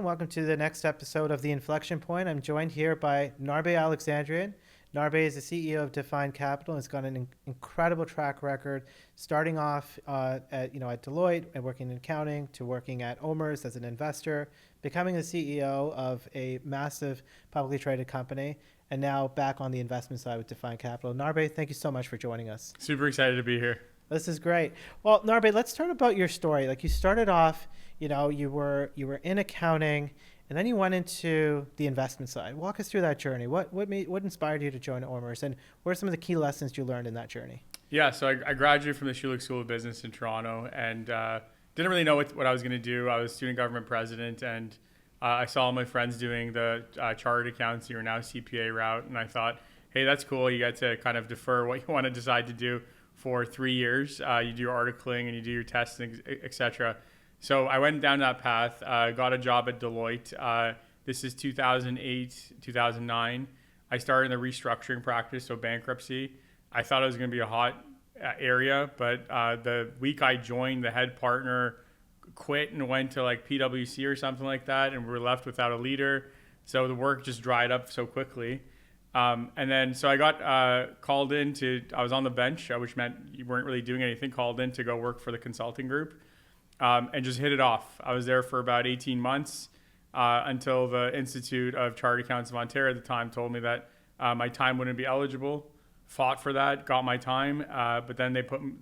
Welcome to the next episode of the Inflection Point. I'm joined here by Narbe Alexandrian. Narbe is the CEO of Defined Capital and has got an incredible track record, starting off at Deloitte and working in accounting to working at Omers as an investor, becoming the CEO of a massive publicly traded company, and now back on the investment side with Defined Capital. Narbe, thank you so much for joining us. Super excited to be here. This is great. Well, Narbe, let's start about your story. Like, you started off, you were in accounting, and then you went into the investment side. Walk us through that journey. What inspired you to join Omers, and what are some of the key lessons you learned in that journey? Yeah, so I graduated from the Schulich School of Business in Toronto, and didn't really know what I was going to do. I was student government president, and I saw my friends doing the chartered accountancy or now CPA route, and I thought, hey, that's cool. You get to kind of defer what you want to decide to do for 3 years. You do your articling and you do your testing, etc. So I went down that path, got a job at Deloitte. This is 2008, 2009. I started in the restructuring practice, so bankruptcy. I thought it was going to be a hot area, but the week I joined, the head partner quit and went to like PwC or something like that, and we were left without a leader. So the work just dried up so quickly. And then, so I got called in I was on the bench, which meant you weren't really doing anything, called in to go work for the consulting group, and just hit it off. I was there for about 18 months until the Institute of Chartered Accountants of Ontario at the time told me that my time wouldn't be eligible. Fought for that, got my time, but then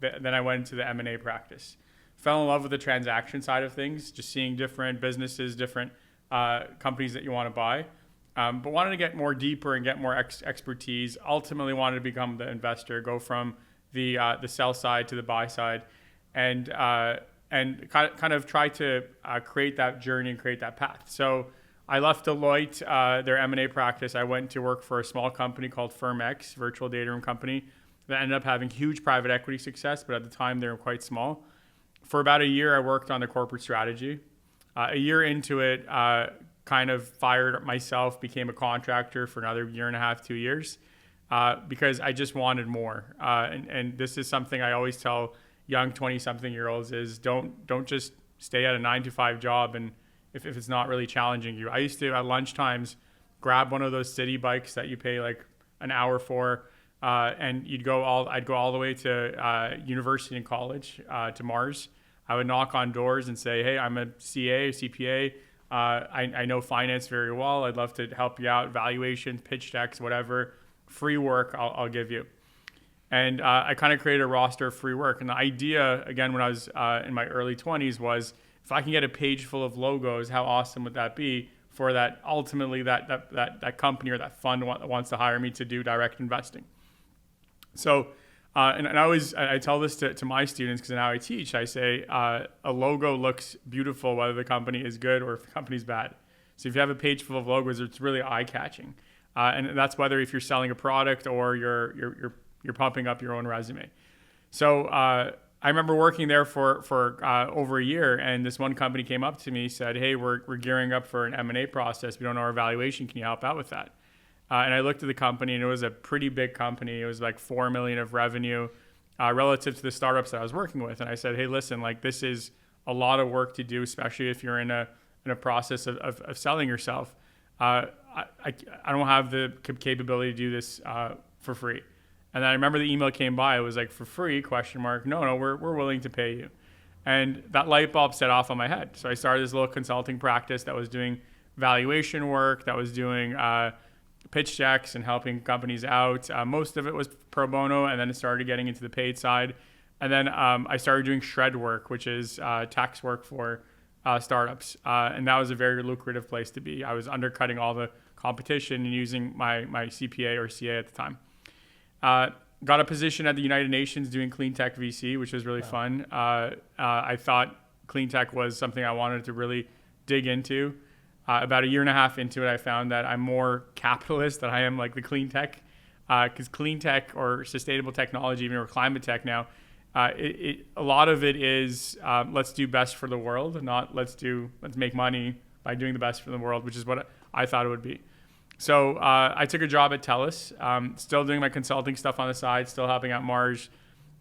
then I went into the M&A practice. Fell in love with the transaction side of things, just seeing different businesses, different companies that you want to buy. But wanted to get more deeper and get more expertise. Ultimately wanted to become the investor, go from the sell side to the buy side, and kind of try to create that journey and create that path. So I left Deloitte, their M&A practice. I went to work for a small company called FirmX, virtual data room company, that ended up having huge private equity success, but at the time they were quite small. For about a year, I worked on the corporate strategy. A year into it, kind of fired myself, became a contractor for another year and a half, 2 years, because I just wanted more. And this is something I always tell young 20-something-year-olds is don't just stay at a 9-to-5 job and if it's not really challenging you. I used to, at lunchtimes, grab one of those city bikes that you pay like an hour for, and I'd go all the way to university and college, to Mars. I would knock on doors and say, hey, I'm a CA, CPA. I know finance very well. I'd love to help you out. Valuations, pitch decks, whatever. Free work, I'll give you. And I kind of created a roster of free work. And the idea, again, when I was in my early 20s was, if I can get a page full of logos, how awesome would that be for that ultimately that company or that fund wants to hire me to do direct investing. So, and I tell this to my students, because now I teach, I say a logo looks beautiful whether the company is good or if the company's bad. So if you have a page full of logos, it's really eye-catching. And that's whether if you're selling a product or you're pumping up your own resume. So I remember working there for over a year, and this one company came up to me, said, hey, we're gearing up for an M&A process. We don't know our valuation. Can you help out with that? And I looked at the company, and it was a pretty big company. It was like $4 million of revenue relative to the startups that I was working with. And I said, hey, listen, like this is a lot of work to do, especially if you're in a process of selling yourself. I don't have the capability to do this for free. And then I remember the email came by. It was like, for free, ? No, we're willing to pay you. And that light bulb set off on my head. So I started this little consulting practice that was doing valuation work, that was doing pitch decks and helping companies out. Most of it was pro bono, and then it started getting into the paid side. And then I started doing shred work, which is tax work for startups. And that was a very lucrative place to be. I was undercutting all the competition and using my CPA or CA at the time. Got a position at the United Nations doing clean tech VC, which was really fun. I thought clean tech was something I wanted to really dig into. About a year and a half into it, I found that I'm more capitalist than I am like the clean tech, because clean tech or sustainable technology, even or climate tech now, a lot of it is let's do best for the world, not let's make money by doing the best for the world, which is what I thought it would be. So I took a job at TELUS, still doing my consulting stuff on the side, still helping out Mars,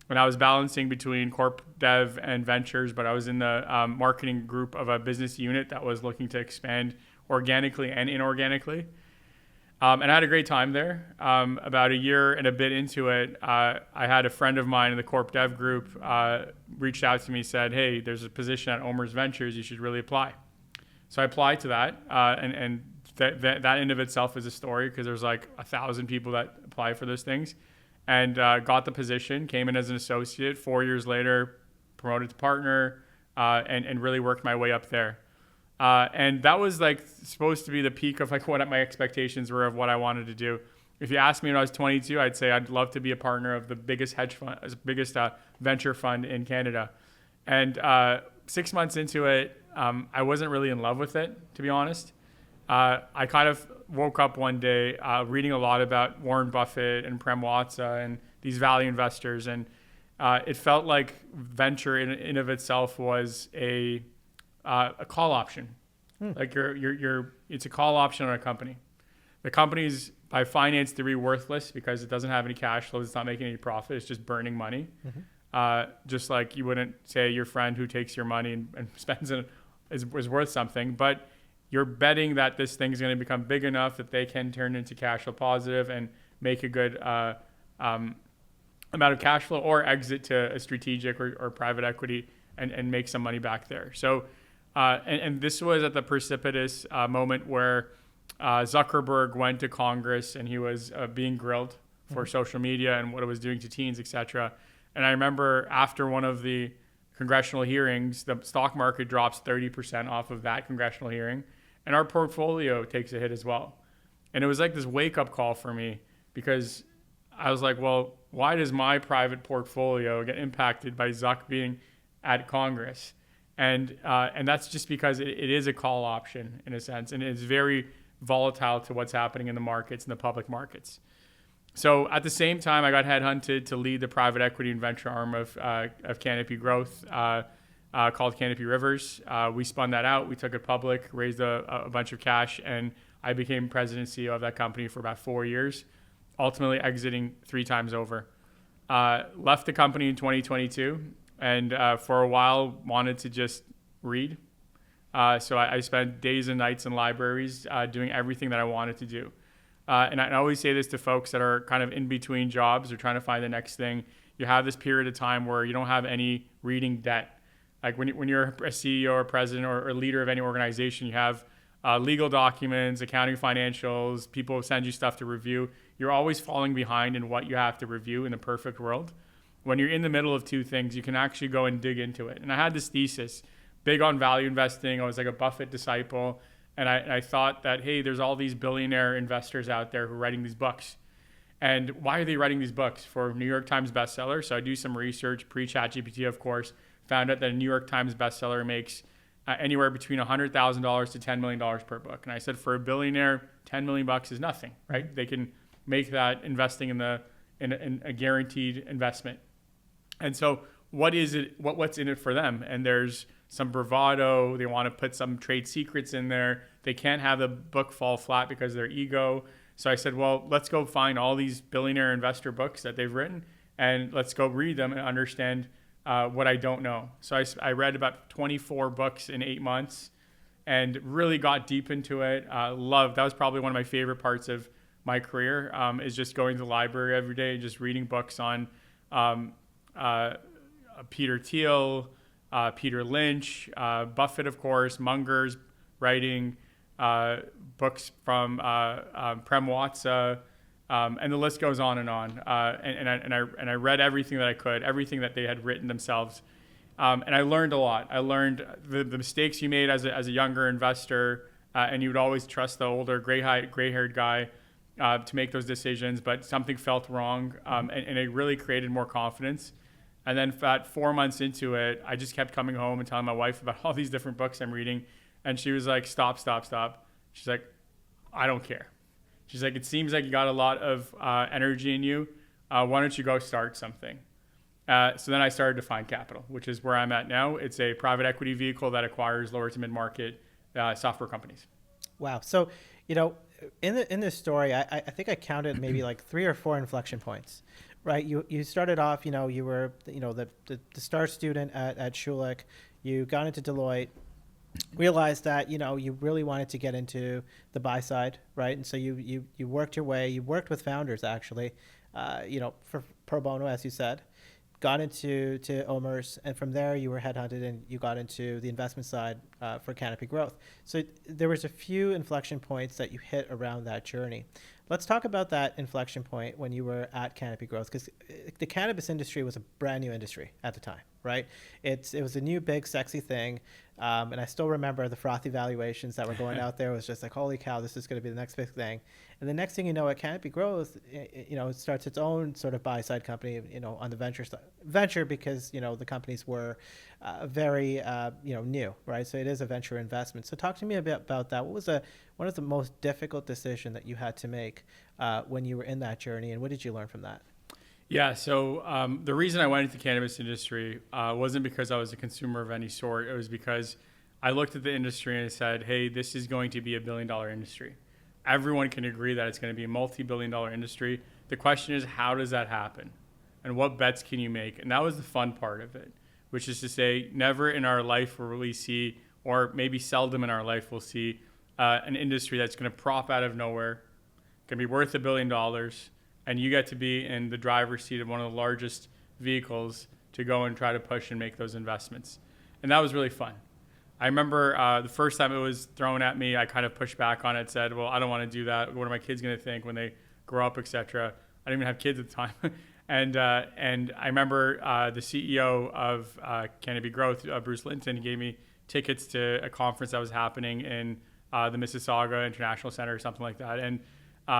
and I was balancing between corp dev and ventures, but I was in the marketing group of a business unit that was looking to expand organically and inorganically. And I had a great time there. About a year and a bit into it, I had a friend of mine in the corp dev group reached out to me, said, "Hey, there's a position at Omer's Ventures. You should really apply." So I applied to that, and that in of itself is a story, because there's like 1,000 people that apply for those things, and got the position. Came in as an associate. 4 years later, promoted to partner, and really worked my way up there. And that was like supposed to be the peak of like what my expectations were of what I wanted to do. If you asked me when I was 22, I'd say I'd love to be a partner of the biggest hedge fund, biggest venture fund in Canada. And 6 months into it, I wasn't really in love with it, to be honest. I kind of woke up one day reading a lot about Warren Buffett and Prem Watsa and these value investors, and it felt like venture in of itself was a call option. Like it's a call option on a company. The company's by finance theory worthless because it doesn't have any cash flows. It's not making any profit. It's just burning money. Just like you wouldn't say your friend who takes your money and spends it is worth something, but you're betting that this thing's going to become big enough that they can turn into cash flow positive and make a good amount of cash flow, or exit to a strategic or private equity and make some money back there. So, and this was at the precipitous moment where Zuckerberg went to Congress and he was being grilled for social media and what it was doing to teens, etc. And I remember after one of the congressional hearings, the stock market drops 30% off of that congressional hearing, and our portfolio takes a hit as well. And it was like this wake-up call for me, because I was like, well, why does my private portfolio get impacted by Zuck being at Congress? And that's just because it is a call option in a sense, and it's very volatile to what's happening in the markets, in the public markets. So at the same time, I got headhunted to lead the private equity and venture arm of Canopy Growth, called Canopy Rivers. We spun that out. We took it public, raised a bunch of cash, and I became president and CEO of that company for about 4 years, ultimately exiting 3 times over. Left the company in 2022, and for a while wanted to just read. So I spent days and nights in libraries doing everything that I wanted to do. And I always say this to folks that are kind of in between jobs or trying to find the next thing. You have this period of time where you don't have any reading debt. Like when you're a CEO or president or leader of any organization, you have legal documents, accounting financials, people send you stuff to review. You're always falling behind in what you have to review in the perfect world. When you're in the middle of 2 things, you can actually go and dig into it. And I had this thesis, big on value investing. I was like a Buffett disciple. And I thought that, hey, there's all these billionaire investors out there who are writing these books. And why are they writing these books? For New York Times bestseller. So I do some research, pre-ChatGPT, of course, found out that a New York Times bestseller makes anywhere between $100,000 to $10 million per book. And I said, for a billionaire, $10 million is nothing, right? They can make that investing in a guaranteed investment. And so what is it? What's in it for them? And there's some bravado. They want to put some trade secrets in there. They can't have the book fall flat because of their ego. So I said, well, let's go find all these billionaire investor books that they've written, and let's go read them and understand what I don't know. So I read about 24 books in 8 months and really got deep into it. That was probably one of my favorite parts of my career, is just going to the library every day and just reading books on Peter Thiel, Peter Lynch, Buffett, of course, Munger's writing, books from Prem Watsa, and the list goes on and on. And I read everything that I could, everything that they had written themselves, and I learned a lot. I learned the mistakes you made as a younger investor, and you would always trust the older gray-haired guy to make those decisions, but something felt wrong, and it really created more confidence. And then about 4 months into it, I just kept coming home and telling my wife about all these different books I'm reading. And she was like, stop. She's like, I don't care. She's like, it seems like you got a lot of energy in you. Why don't you go start something? So then I started Define Capital, which is where I'm at now. It's a private equity vehicle that acquires lower to mid-market software companies. Wow. So, in this story, I think I counted maybe like 3 or 4 inflection points right? You started off, you were, the star student at Schulich. You got into Deloitte, realized that, you really wanted to get into the buy side, right? And so you worked your way, you worked with founders actually, for pro bono, as you said, got into Omers, and from there you were headhunted and you got into the investment side for Canopy Growth. So there was a few inflection points that you hit around that journey. Let's talk about that inflection point when you were at Canopy Growth, because the cannabis industry was a brand new industry at the time, right? It was a new, big, sexy thing. And I still remember the frothy valuations that were going out there. It was just like, holy cow, this is going to be the next big thing. And the next thing you know, at Canopy Growth, it starts its own sort of buy-side company, on the venture side. Venture because, the companies were very, new, right? So it is a venture investment. So talk to me a bit about that. What was the most difficult decision that you had to make when you were in that journey, and what did you learn from that? Yeah, so the reason I went into the cannabis industry wasn't because I was a consumer of any sort. It was because I looked at the industry and said, hey, this is going to be $1 billion industry. Everyone can agree that it's going to be a multi-billion dollar industry. The question is, how does that happen? And what bets can you make? And that was the fun part of it, which is to say, never in our life will we see, or maybe seldom in our life we'll see, an industry that's going to prop out of nowhere, going to be worth $1 billion, and you get to be in the driver's seat of one of the largest vehicles to go and try to push and make those investments. And that was really fun. I remember the first time it was thrown at me, I kind of pushed back on it, said, well, I don't want to do that. What are my kids going to think when they grow up, et cetera? I didn't even have kids at the time. And I remember the CEO of Canopy Growth, Bruce Linton, gave me tickets to a conference that was happening in the Mississauga International Center or something like that. And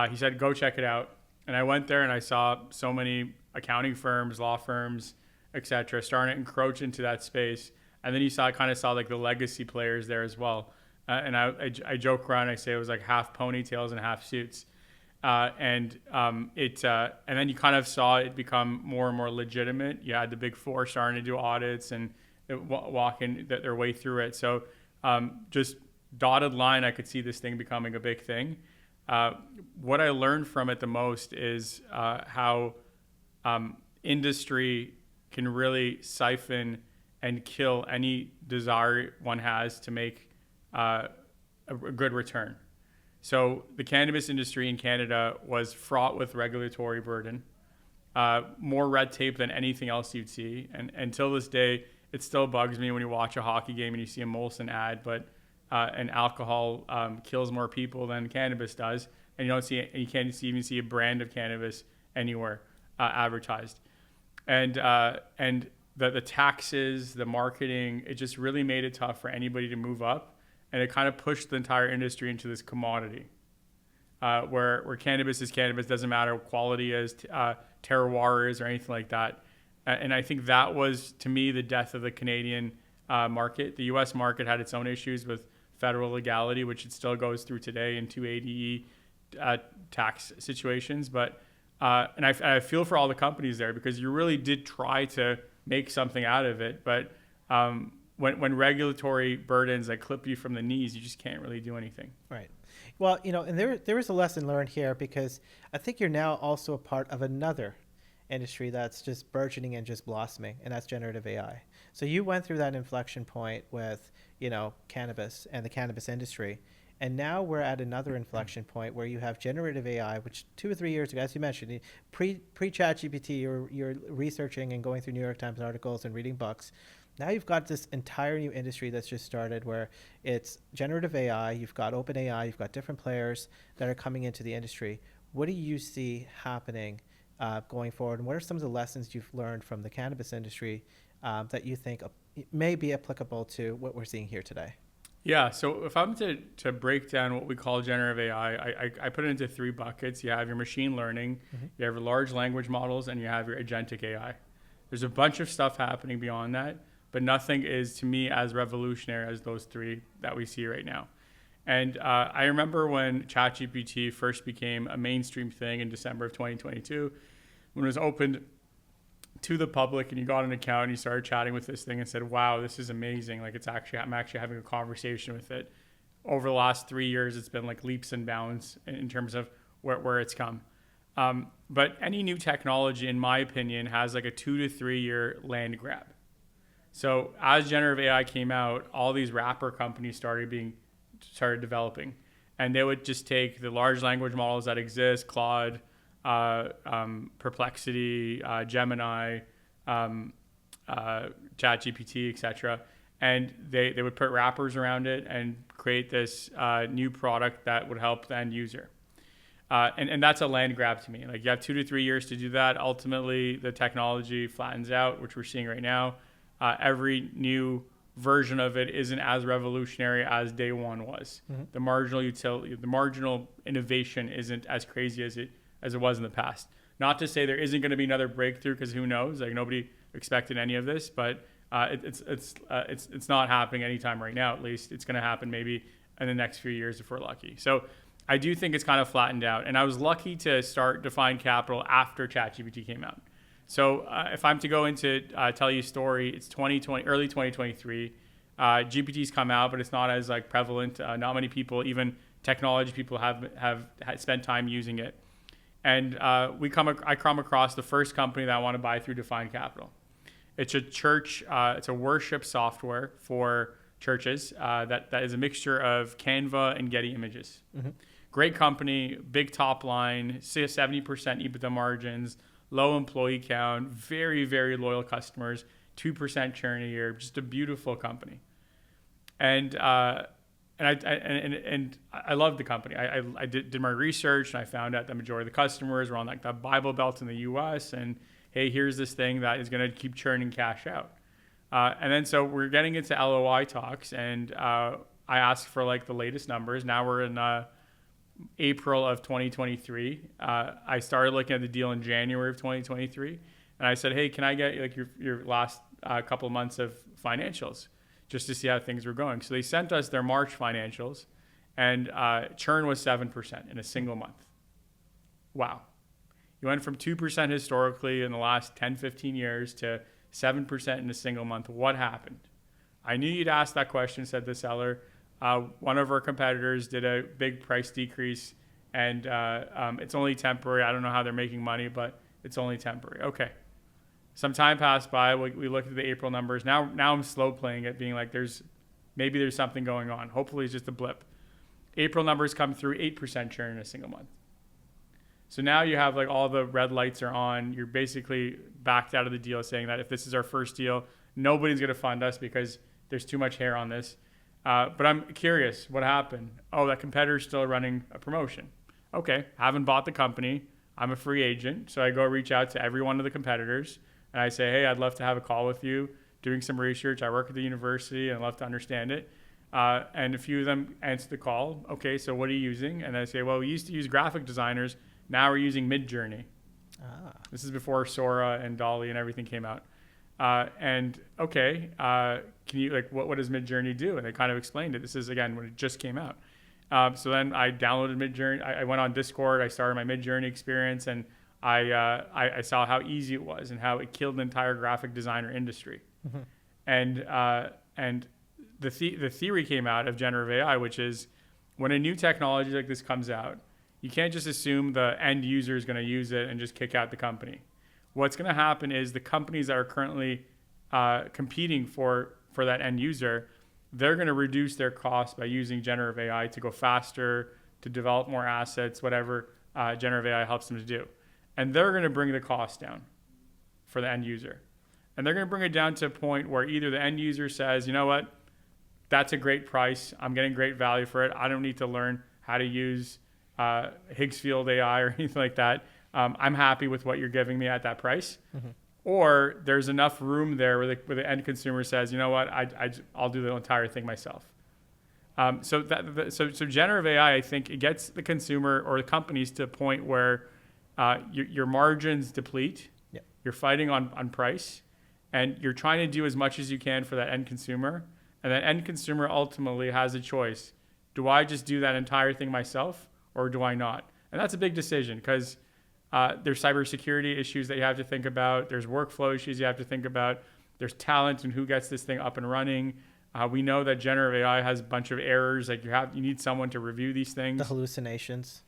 he said, go check it out. And I went there and I saw so many accounting firms, law firms, et cetera, starting to encroach into that space. And then you kind of saw like the legacy players there as well. And I joke around, I say it was like half ponytails and half suits. And then you kind of saw it become more and more legitimate. You had the big four starting to do audits and walking their way through it. So just dotted line, I could see this thing becoming a big thing. What I learned from it the most is how industry can really siphon and kill any desire one has to make a good return. So the cannabis industry in Canada was fraught with regulatory burden, more red tape than anything else you'd see. And until this day, it still bugs me when you watch a hockey game and you see a Molson ad, but and alcohol kills more people than cannabis does, and you can't even see a brand of cannabis anywhere advertised. And the taxes, the marketing, it just really made it tough for anybody to move up, and it kind of pushed the entire industry into this commodity, where cannabis is cannabis, doesn't matter what quality is, terroir is, or anything like that. And I think that was, to me, the death of the Canadian market. The U.S. market had its own issues with federal legality, which it still goes through today in 280E tax situations. But and I feel for all the companies there, because you really did try to make something out of it. But when regulatory burdens that clip you from the knees, you just can't really do anything. Right. Well, and there is a lesson learned here, because I think you're now also a part of another industry that's just burgeoning and just blossoming, and that's generative AI. So you went through that inflection point with, cannabis and the cannabis industry. And now we're at another inflection point where you have generative AI, which 2 or 3 years ago, as you mentioned, pre-ChatGPT, you're researching and going through New York Times articles and reading books. Now you've got this entire new industry that's just started, where it's generative AI, you've got OpenAI, you've got different players that are coming into the industry. What do you see happening going forward? And what are some of the lessons you've learned from the cannabis industry that you think may be applicable to what we're seeing here today? Yeah, so if I'm to break down what we call generative AI, I put it into 3 buckets. You have your machine learning, you have your large language models, and you have your agentic AI. There's a bunch of stuff happening beyond that, but nothing is, to me, as revolutionary as those 3 that we see right now. And I remember when ChatGPT first became a mainstream thing in December of 2022, when it was opened to the public and you got an account and you started chatting with this thing and said, wow, this is amazing. Like, I'm actually having a conversation with it. Over the last 3 years, it's been like leaps and bounds in terms of where it's come. But any new technology, in my opinion, has like a 2 to 3 year land grab. So as generative AI came out, all these wrapper companies started developing, and they would just take the large language models that exist, Claude, Perplexity, Gemini, ChatGPT, etc., and they would put wrappers around it and create this new product that would help the end user. And that's a land grab to me. Like, you have 2 to 3 years to do that. Ultimately, the technology flattens out, which we're seeing right now. Every new version of it isn't as revolutionary as day one was. Mm-hmm. The marginal innovation isn't as crazy as it was in the past. Not to say there isn't going to be another breakthrough, because who knows? Like, nobody expected any of this, but it's not happening anytime right now. At least it's going to happen maybe in the next few years if we're lucky. So I do think it's kind of flattened out. And I was lucky to start Define Capital after ChatGPT came out. So if I'm to go into tell you a story, it's early 2023. GPT's come out, but it's not as like prevalent. Not many people, even technology people, have spent time using it. And I come across the first company that I want to buy through Define Capital. It's a church. It's a worship software for churches that is a mixture of Canva and Getty Images. Mm-hmm. Great company, big top line, 70% EBITDA margins, low employee count, very, very loyal customers, 2% churn a year, just a beautiful company. And I love the company. I did my research, and I found out the majority of the customers were on like the Bible Belt in the U.S. And hey, here's this thing that is going to keep churning cash out. And then so we're getting into LOI talks, and I asked for like the latest numbers. Now we're in April of 2023. I started looking at the deal in January of 2023, and I said, hey, can I get like your last couple of months of financials just to see how things were going? So they sent us their March financials, and churn was 7% in a single month. Wow. You went from 2% historically in the last 10, 15 years to 7% in a single month. What happened? I knew you'd ask that question, said the seller. One of our competitors did a big price decrease, and it's only temporary. I don't know how they're making money, but it's only temporary. Okay. Some time passed by. We looked at the April numbers. Now I'm slow playing it, being like maybe there's something going on. Hopefully it's just a blip. April numbers come through, 8% churn in a single month. So now you have like all the red lights are on. You're basically backed out of the deal, saying that if this is our first deal, nobody's going to fund us because there's too much hair on this. But I'm curious, what happened? Oh, that competitor's still running a promotion. Okay, haven't bought the company. I'm a free agent. So I go reach out to every one of the competitors, and I say, hey, I'd love to have a call with you, doing some research. I work at the university, and I'd love to understand it. And a few of them answer the call. Okay, so what are you using? And I say, well, we used to use graphic designers. Now we're using Midjourney. This is before Sora and Dolly and everything came out. And okay, can you what does Midjourney do? And they kind of explained it. This is again when it just came out. So then I downloaded Midjourney. I went on Discord. I started my Midjourney experience, and I saw how easy it was and how it killed the entire graphic designer industry. Mm-hmm. And the theory came out of generative AI, which is when a new technology like this comes out, you can't just assume the end user is going to use it and just kick out the company. What's going to happen is the companies that are currently competing for that end user, they're going to reduce their costs by using generative AI to go faster, to develop more assets, whatever generative AI helps them to do. And they're going to bring the cost down for the end user. And they're going to bring it down to a point where either the end user says, you know what, that's a great price. I'm getting great value for it. I don't need to learn how to use Higgsfield AI or anything like that. I'm happy with what you're giving me at that price. Mm-hmm. Or there's enough room there where the end consumer says, you know what, I'll do the entire thing myself. So generative AI, I think it gets the consumer or the companies to a point where your margins deplete. Yep. You're fighting on price, and you're trying to do as much as you can for that end consumer. And that end consumer ultimately has a choice. Do I just do that entire thing myself, or do I not? And that's a big decision, because there's cybersecurity issues that you have to think about. There's workflow issues you have to think about. There's talent and who gets this thing up and running. We know that generative AI has a bunch of errors. Like you need someone to review these things. The hallucinations.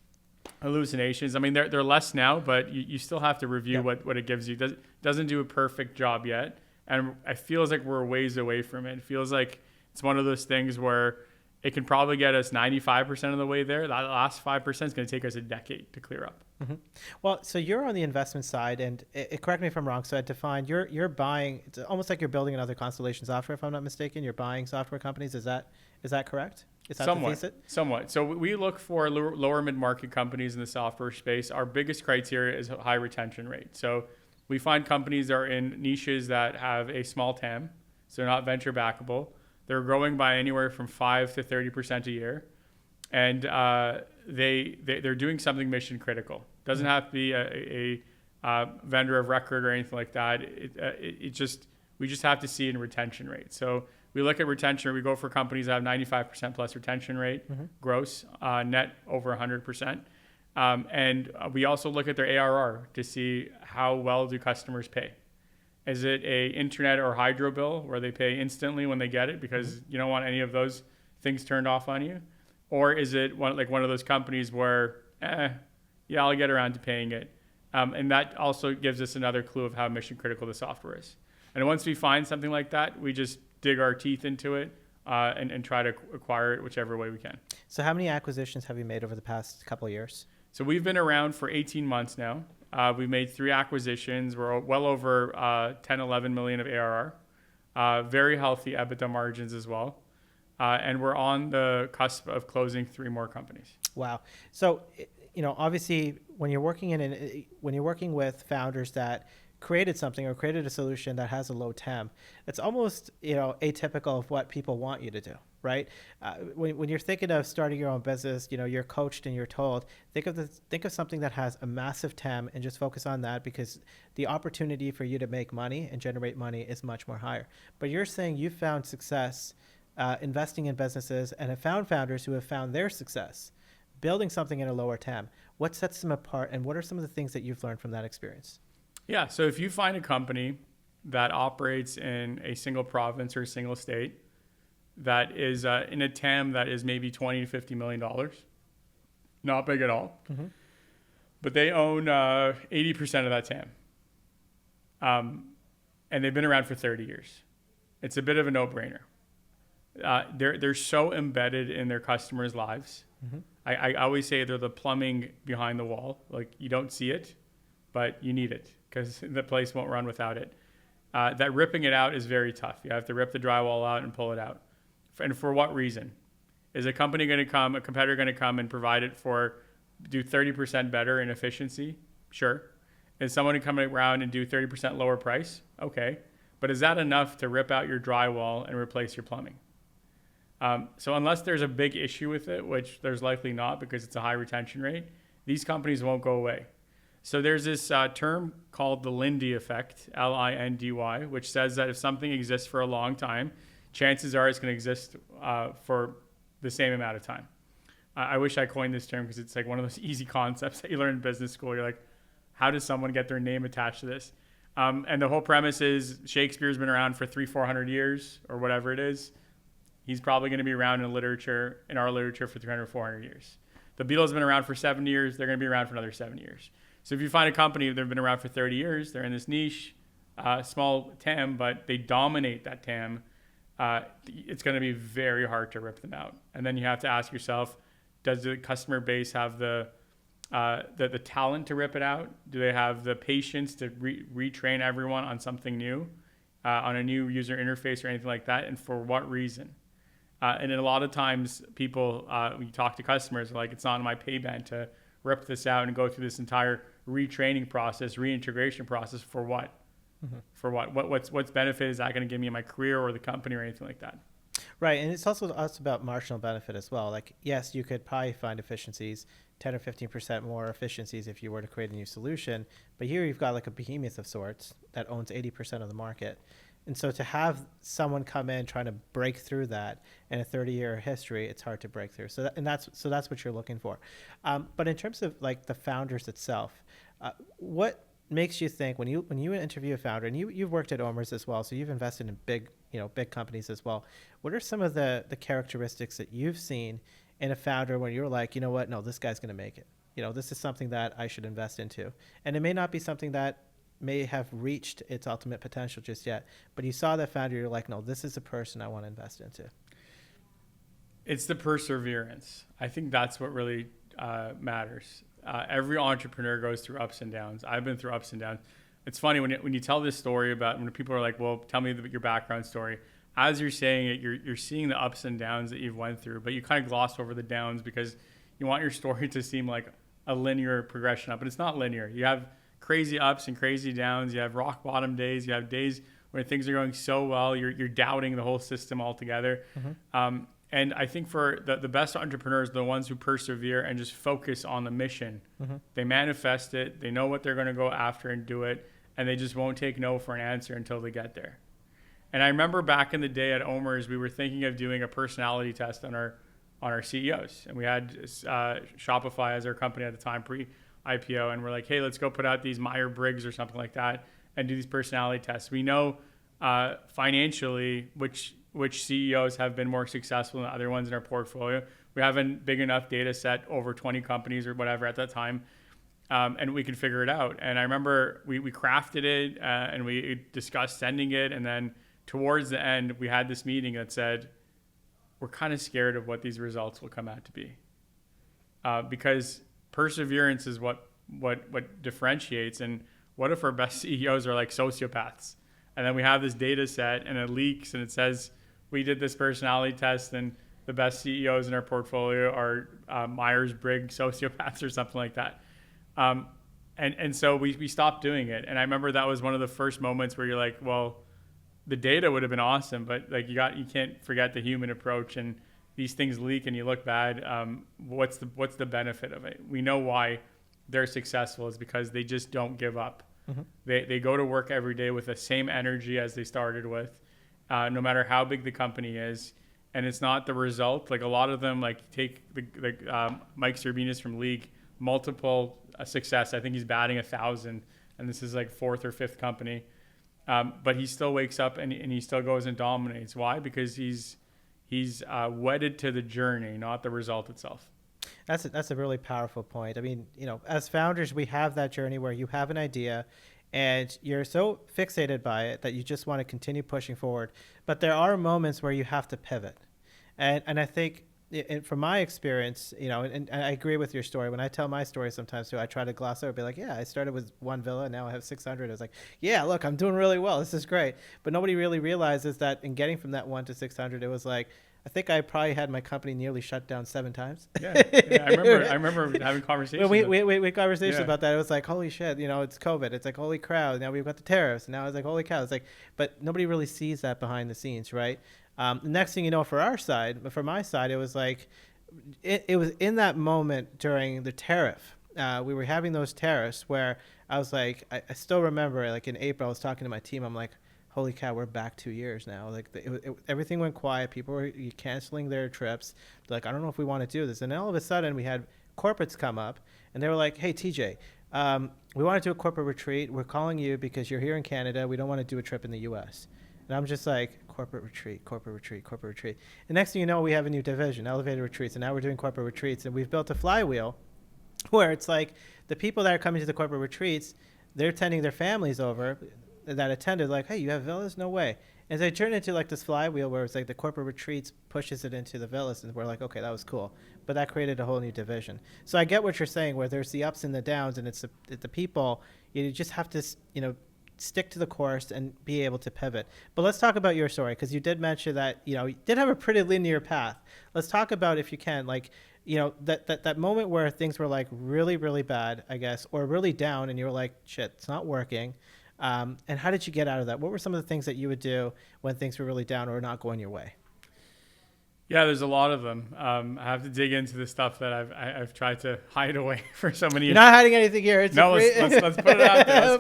hallucinations. I mean, they're less now, but you still have to review Yeah. what it gives you. Doesn't do a perfect job yet, and it feels like we're ways away from it. It feels like it's one of those things where it can probably get us 95% of the way there. That last 5% is going to take us a decade to clear up. Hmm. Well, so you're on the investment side, and correct me if I'm wrong. So at Defined, you're buying. It's almost like you're building another Constellation software, if I'm not mistaken. You're buying software companies. Is that correct? Is that the thesis? Somewhat. So we look for lower mid-market companies in the software space. Our biggest criteria is high retention rate. So we find companies that are in niches that have a small TAM, so they're not venture backable. They're growing by anywhere from 5 to 30% a year, and they're doing something mission critical. Doesn't have to be a vendor of record or anything like that. We just have to see in retention rate. So we look at retention. We go for companies that have 95% plus retention rate, gross, net over 100%. And we also look at their ARR to see how well do customers pay. Is it a internet or hydro bill where they pay instantly when they get it because you don't want any of those things turned off on you? Or is it one of those companies where, yeah, I'll get around to paying it. And that also gives us another clue of how mission critical the software is. And once we find something like that, we just dig our teeth into it and try to acquire it whichever way we can. So how many acquisitions have you made over the past couple of years? So we've been around for 18 months now. We've made 3 acquisitions. We're well over 10, 11 million of ARR. Very healthy EBITDA margins as well. And we're on the cusp of closing 3 more companies. Wow. So, obviously, when you're working with founders that created something or created a solution that has a low TAM, it's almost atypical of what people want you to do, right? When you're thinking of starting your own business, you're coached and you're told think of something that has a massive TAM and just focus on that because the opportunity for you to make money and generate money is much more higher. But you're saying you found success investing in businesses and have found founders who have found their success building something in a lower TAM. What sets them apart, and what are some of the things that you've learned from that experience? Yeah, so if you find a company that operates in a single province or a single state that is in a TAM that is maybe $20 to $50 million, not big at all, but they own 80% of that TAM, and they've been around for 30 years. It's a bit of a no-brainer. They're so embedded in their customers' lives. I always say they're the plumbing behind the wall. Like, you don't see it, but you need it because the place won't run without it. That ripping it out is very tough. You have to rip the drywall out and pull it out. And for what reason? Is a competitor going to come and provide it do 30% better in efficiency? Sure. Is someone coming around and do 30% lower price? Okay. But is that enough to rip out your drywall and replace your plumbing? So unless there's a big issue with it, which there's likely not because it's a high retention rate, these companies won't go away. So there's this term called the Lindy effect, Lindy, which says that if something exists for a long time, chances are it's going to exist for the same amount of time. I wish I coined this term because it's like one of those easy concepts that you learn in business school. You're like, how does someone get their name attached to this? And the whole premise is Shakespeare's been around for 300-400 years or whatever it is. He's probably going to be around in our literature for 300-400 years. The Beatles have been around for 7 years. They're going to be around for another 7 years. So if you find a company that have been around for 30 years, they're in this niche, small TAM, but they dominate that TAM, it's going to be very hard to rip them out. And then you have to ask yourself, does the customer base have the talent to rip it out? Do they have the patience to retrain everyone on something new, on a new user interface or anything like that? And for what reason? And a lot of times people, when you talk to customers, are like, it's not in my pay band to rip this out and go through this entire retraining process, reintegration process for what? For what? What's benefit is that going to give me in my career or the company or anything like that? Right, and it's also about marginal benefit as well. Like, yes, you could probably find efficiencies, 10 or 15% more efficiencies if you were to create a new solution. But here you've got like a behemoth of sorts that owns 80% of the market. And so to have someone come in trying to break through that in a 30-year history, it's hard to break through. So that's what you're looking for. But in terms of like the founders itself, what makes you think when you interview a founder, and you've worked at OMERS as well, so you've invested in big companies as well. What are some of the characteristics that you've seen in a founder when you're like, you know what, no, this guy's going to make it? this is something that I should invest into. And it may not be something that may have reached its ultimate potential just yet, but you saw that founder, you're like, no, this is a person I want to invest into. It's the perseverance. I think that's what really matters. Every entrepreneur goes through ups and downs. I've been through ups and downs. It's funny when you tell this story about when people are like, well, tell me your background story. As you're saying it, you're seeing the ups and downs that you've went through, but you kind of gloss over the downs because you want your story to seem like a linear progression up, but it's not linear. You have crazy ups and crazy downs. You have rock bottom days. You have days where things are going so well, you're doubting the whole system altogether. Mm-hmm. And I think for the best entrepreneurs, the ones who persevere and just focus on the mission, mm-hmm. they manifest it. They know what they're going to go after and do it. And they just won't take no for an answer until they get there. And I remember back in the day at Omer's, we were thinking of doing a personality test on our CEOs. And we had Shopify as our company at the time, pre-IPO. And we're like, hey, let's go put out these Myers-Briggs or something like that and do these personality tests. We know financially which CEOs have been more successful than other ones in our portfolio. We have a big enough data set, over 20 companies or whatever at that time, and we could figure it out. And I remember we crafted it and we discussed sending it. And then towards the end, we had this meeting that said, we're kind of scared of what these results will come out to be. Because perseverance is what differentiates. And what if our best CEOs are like sociopaths? And then we have this data set and it leaks and it says, we did this personality test and the best CEOs in our portfolio are Myers-Briggs sociopaths or something like that. And so we stopped doing it. And I remember that was one of the first moments where you're like, well, the data would have been awesome, but like you can't forget the human approach, and these things leak and you look bad. What's the benefit of it? We know why they're successful is because they just don't give up. Mm-hmm. They go to work every day with the same energy as they started with, no matter how big the company is. And it's not the result. Like a lot of them, like take Mike Serbinis from League, multiple success. I think he's batting 1,000, and this is like fourth or fifth company. But he still wakes up and he still goes and dominates. Why? Because he's wedded to the journey, not the result itself. That's a really powerful point. I mean, as founders, we have that journey where you have an idea and you're so fixated by it that you just want to continue pushing forward. But there are moments where you have to pivot. And I think from my experience, and I agree with your story. When I tell my story sometimes too, I try to gloss over, be like, yeah, I started with one villa and now I have 600. I was like, yeah, look, I'm doing really well. This is great. But nobody really realizes that in getting from that 1 to 600, it was like, I think I probably had my company nearly shut down 7 times. Yeah, I remember having conversations. We had conversations about that. It was like, holy shit, it's COVID. It's like, holy crowd. Now we've got the tariffs. And now it's like, holy cow. It's like, but nobody really sees that behind the scenes, right? The next thing you know, for my side, it was like, it was in that moment during the tariff. We were having those tariffs where I was like, I still remember, like in April, I was talking to my team. I'm like, holy cow, we're back 2 years now. Like everything went quiet. People were canceling their trips. They're like, I don't know if we want to do this. And then all of a sudden we had corporates come up and they were like, hey, TJ, we want to do a corporate retreat. We're calling you because you're here in Canada. We don't want to do a trip in the US. And I'm just like, corporate retreat. The next thing you know, we have a new division, elevated retreats. And now we're doing corporate retreats. And we've built a flywheel where it's like the people that are coming to the corporate retreats, they're sending their families over that attended, like, hey, you have villas? No way. And so it turned into like this flywheel where it's like the corporate retreats pushes it into the villas, and we're like, okay, that was cool. But that created a whole new division. So I get what you're saying, where there's the ups and the downs, and it's the people. You just have to, stick to the course and be able to pivot. But let's talk about your story, because you did mention that, you did have a pretty linear path. Let's talk about, if you can, like, that moment where things were like really, really bad, I guess, or really down, and you were like, shit, it's not working. And how did you get out of that? What were some of the things that you would do when things were really down or not going your way? Yeah, there's a lot of them. I have to dig into the stuff that I've tried to hide away for so many years. You're not hiding anything here. Let's put it out there. Let's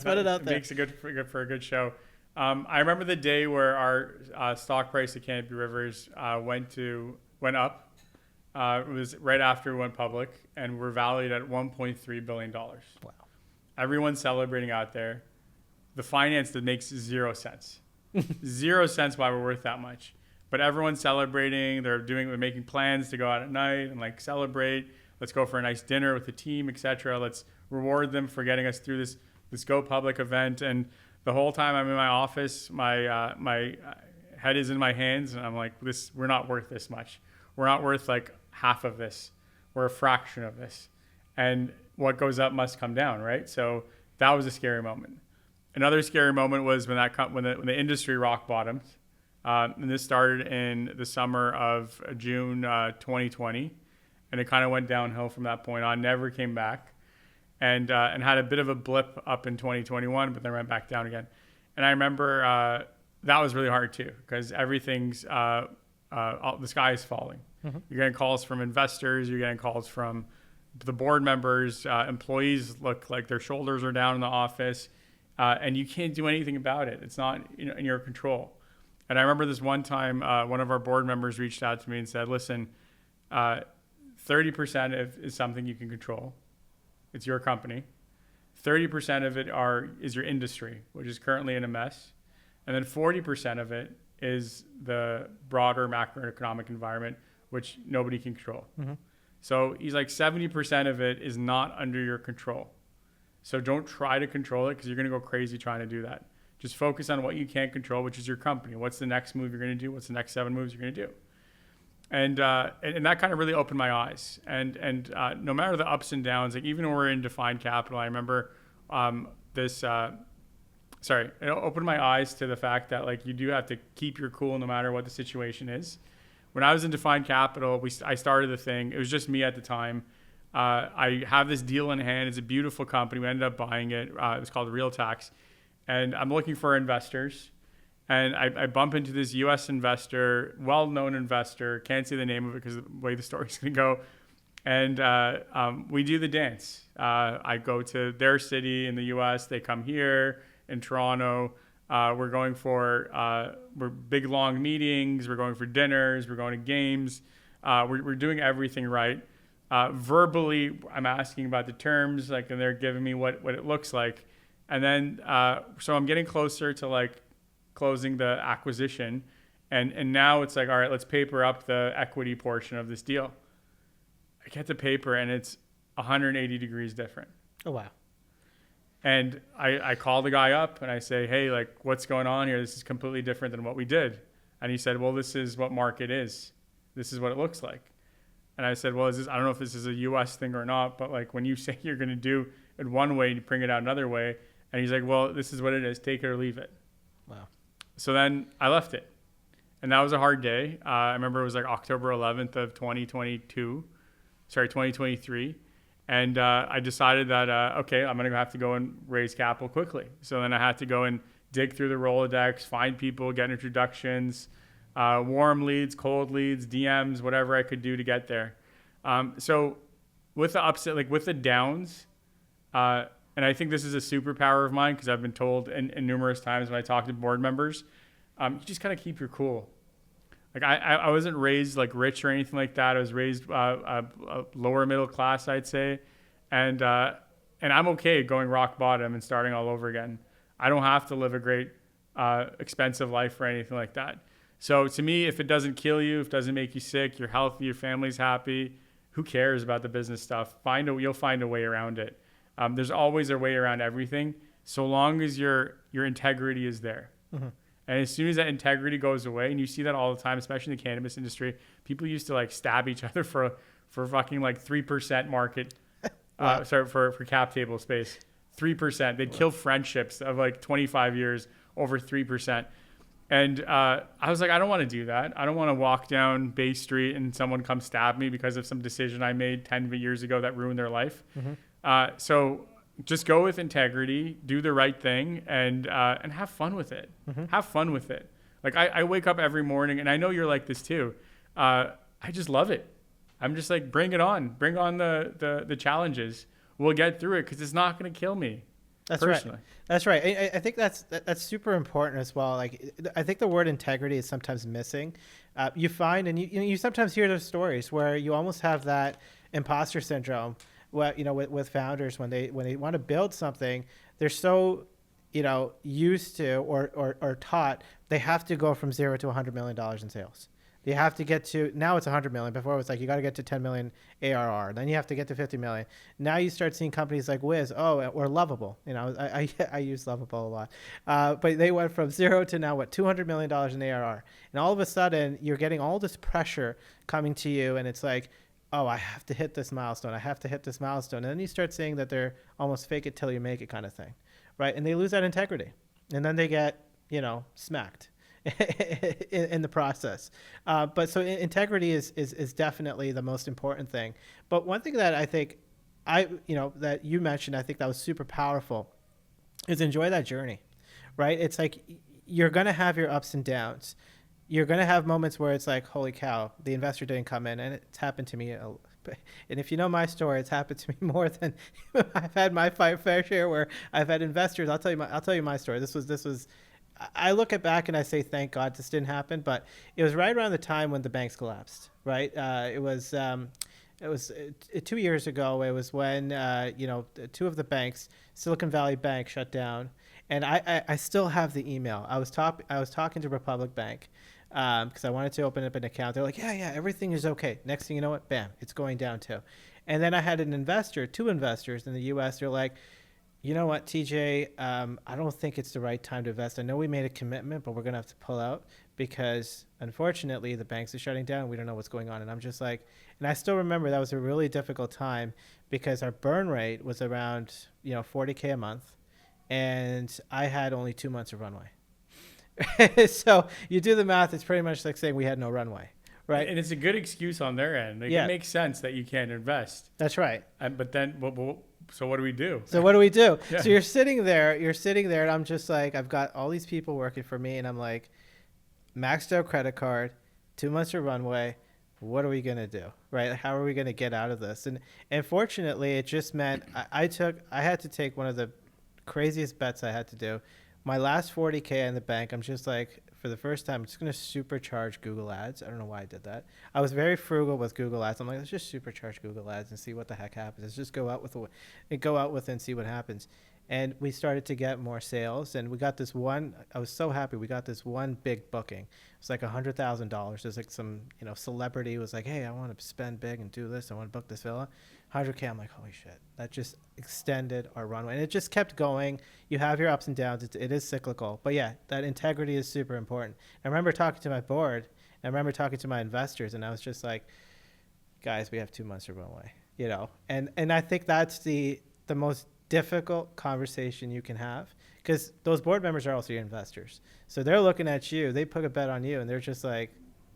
put it out there. Makes it good for a good show. I remember the day where our stock price at Canopy Rivers went up. It was right after we went public, and we're valued at $1.3 billion. Wow. Everyone's celebrating out there. The finance that makes 0 cents. 0 cents why we're worth that much. But everyone's celebrating. They're making plans to go out at night and like celebrate. Let's go for a nice dinner with the team, etc. Let's reward them for getting us through this go public event. And the whole time I'm in my office, my head is in my hands, and I'm like, we're not worth this much. We're not worth like half of this. We're a fraction of this. And what goes up must come down, right? So that was a scary moment. Another scary moment was when the industry rock bottomed. And this started in the summer of June 2020. And it kind of went downhill from that point on, never came back. And had a bit of a blip up in 2021, but then went back down again. And I remember that was really hard too, because everything's, the sky is falling. Mm-hmm. You're getting calls from investors, you're getting calls from the board members, employees look like their shoulders are down in the office, and you can't do anything about it. It's not in your control. And I remember this one time, one of our board members reached out to me and said, listen, 30% is something you can control. It's your company. 30% of it is your industry, which is currently in a mess. And then 40% of it is the broader macroeconomic environment, which nobody can control. Mm-hmm. So he's like, 70% of it is not under your control. So don't try to control it, because you're going to go crazy trying to do that. Just focus on what you can't control, which is your company. What's the next move you're going to do? What's the next 7 moves you're going to do? And that kind of really opened my eyes. And no matter the ups and downs, like even when we're in defined capital, I remember it opened my eyes to the fact that like you do have to keep your cool no matter what the situation is. When I was in defined capital, I started the thing. It was just me at the time. I have this deal in hand. It's a beautiful company. We ended up buying it. It was called Real Tax. And I'm looking for investors. And I bump into this U.S. investor, well-known investor. Can't say the name of it because of the way the story's going to go. And we do the dance. I go to their city in the U.S. They come here in Toronto. We're going for big, long meetings. We're going for dinners. We're going to games. We're doing everything right. Verbally, I'm asking about the terms, like, and they're giving me what it looks like. And then, so I'm getting closer to like closing the acquisition. And now it's like, all right, let's paper up the equity portion of this deal. I get the paper and it's 180 degrees different. Oh, wow. And I call the guy up and I say, hey, like, what's going on here? This is completely different than what we did. And he said, well, this is what market is. This is what it looks like. And I said, well, I don't know if this is a U.S. thing or not, but like when you say you're going to do it one way, you bring it out another way. And he's like, well, this is what it is. Take it or leave it. Wow. So then I left it. And that was a hard day. I remember it was like October 11th of 2023. And I decided that, okay, I'm going to have to go and raise capital quickly. So then I had to go and dig through the Rolodex, find people, get introductions, warm leads, cold leads, DMs, whatever I could do to get there. So with the upset, like with the downs, and I think this is a superpower of mine because I've been told in numerous times when I talk to board members, you just kind of keep your cool. Like I wasn't raised like rich or anything like that. I was raised lower middle class, I'd say, and I'm okay going rock bottom and starting all over again. I don't have to live a great expensive life or anything like that. So to me, if it doesn't kill you, if it doesn't make you sick, you're healthy, your family's happy, who cares about the business stuff? You'll find a way around it. There's always a way around everything, so long as your integrity is there. Mm-hmm. And as soon as that integrity goes away, and you see that all the time, especially in the cannabis industry, people used to like stab each other for fucking like 3% market, wow. For cap table space, 3%. They'd kill friendships of like 25 years over 3%. And I was like, I don't want to do that. I don't want to walk down Bay Street and someone come stab me because of some decision I made 10 years ago that ruined their life. Mm-hmm. So just go with integrity, do the right thing, and have fun with it. Mm-hmm. Have fun with it. Like I wake up every morning, and I know you're like this too. I just love it. I'm just like, bring it on. Bring on the challenges. We'll get through it because it's not going to kill me. That's personally. Right. That's right. I think that's super important as well. Like, I think the word integrity is sometimes missing. You find, and you sometimes hear those stories where you almost have that imposter syndrome. Well, with founders when they want to build something, they're so, used to or taught they have to go from $0 to $100 million in sales. You have to get to, now it's 100 million. Before it was like, you got to get to 10 million ARR. Then you have to get to 50 million. Now you start seeing companies like Wiz, or Lovable. You know, I use Lovable a lot. But they went from zero to now, what, $200 million in ARR. And all of a sudden, you're getting all this pressure coming to you. And it's like, oh, I have to hit this milestone. I have to hit this milestone. And then you start seeing that they're almost fake it till you make it kind of thing, right? And they lose that integrity. And then they get, smacked in the process. But so integrity is definitely the most important thing. But one thing that I think that you mentioned, I think that was super powerful, is enjoy that journey, right? It's like you're going to have your ups and downs. You're going to have moments where it's like, holy cow, the investor didn't come in. And it's happened to me. And if you know my story, it's happened to me more than I've had my fair share where I've had investors. I'll tell you my story. This was, I look at back and I say, thank God this didn't happen, but it was right around the time when the banks collapsed, right? It was 2 years ago. It was when, two of the banks, Silicon Valley Bank shut down. And I still have the email. I was talking to Republic Bank because I wanted to open up an account. They're like, yeah, everything is okay. Next thing you know, bam, it's going down too. And then I had two investors in the U.S. They're like, you know what, TJ, I don't think it's the right time to invest. I know we made a commitment, but we're going to have to pull out because, unfortunately, the banks are shutting down. We don't know what's going on. And I'm just like, and I still remember that was a really difficult time because our burn rate was around, $40K a month. And I had only 2 months of runway. So you do the math, it's pretty much like saying we had no runway. Right. And it's a good excuse on their end. It makes sense that you can't invest. That's right. But then, so what do we do? So what do we do? Yeah. So you're sitting there, and I'm just like, I've got all these people working for me, and I'm like, maxed out credit card, 2 months of runway. What are we going to do? Right? How are we going to get out of this? And fortunately, it just meant I had to take one of the craziest bets I had to do. My last 40K in the bank, I'm just like, for the first time, I'm just going to supercharge Google Ads. I don't know why I did that. I was very frugal with Google Ads. I'm like, let's just supercharge Google Ads and see what the heck happens. Let's just go out with it and see what happens. And we started to get more sales. And we got this one, I was so happy. We got this one big booking. It was like $100,000. There's like some, celebrity was like, hey, I want to spend big and do this. I want to book this villa. 100K. I'm like, holy shit. That just extended our runway. And it just kept going. You have your ups and downs. It is cyclical. But yeah, that integrity is super important. I remember talking to my board. I remember talking to my investors. And I was just like, guys, we have 2 months of runway. And I think that's the most difficult conversation you can have. Because those board members are also your investors. So they're looking at you. They put a bet on you. And they're just like,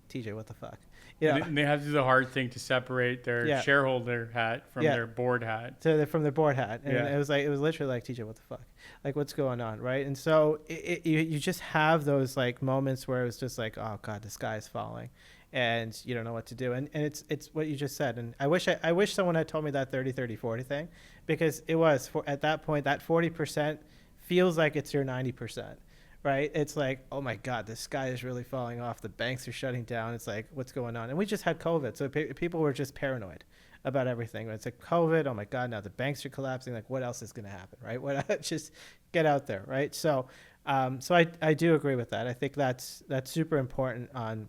TJ, what the fuck? And they have to do the hard thing to separate their shareholder hat from their board hat. From their board hat. And it was literally like, TJ, what the fuck? Like, what's going on, right? And so you just have those like moments where it was just like, oh God, the sky is falling. And you don't know what to do. And it's what you just said. And I wish someone had told me that 30-30-40 thing, because it was at that point, that 40% feels like it's your 90%. Right? It's like, oh my God, the sky is really falling off. The banks are shutting down. It's like, what's going on? And we just had COVID. So people were just paranoid about everything. It's like COVID, oh my God, now the banks are collapsing. Like, what else is going to happen? Right? Just get out there. Right? So I do agree with that. I think that's super important on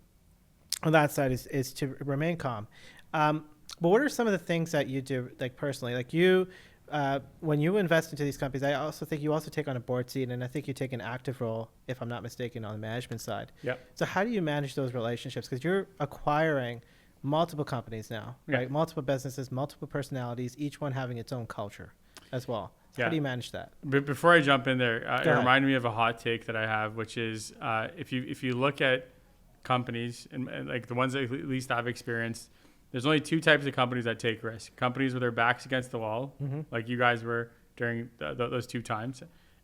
that side is to remain calm. But what are some of the things that you do, like personally, like you, when you invest into these companies, I also think you also take on a board seat, and I think you take an active role, if I'm not mistaken, on the management side. Yep. So how do you manage those relationships? Because you're acquiring multiple companies now, right? Multiple businesses, multiple personalities, each one having its own culture as well. So how do you manage that? But before I jump in there, it reminded me of a hot take that I have, which is if you look at companies and like the ones that at least I've experienced, there's only two types of companies that take risk. Companies with their backs against the wall, like you guys were during those 2 times,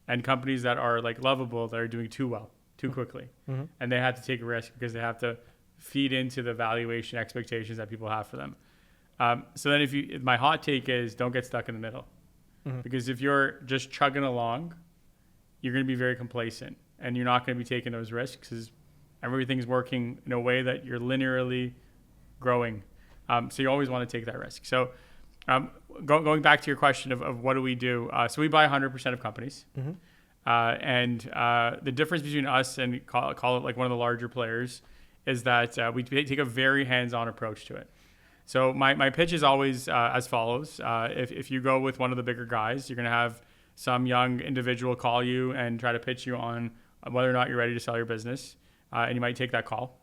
and companies that are like lovable, that are doing too well, too quickly. And they have to take a risk because they have to feed into the valuation expectations that people have for them. So then if my hot take is don't get stuck in the middle. Because if you're just chugging along, you're going to be very complacent and you're not going to be taking those risks because everything's working in a way that you're linearly growing. So you always want to take that risk. So going back to your question of what do we do? So we buy 100% of companies. And the difference between us and call it like one of the larger players is that we take a very hands-on approach to it. So my pitch is always as follows. If you go with one of the bigger guys, you're going to have some young individual call you and try to pitch you on whether or not you're ready to sell your business. And you might take that call.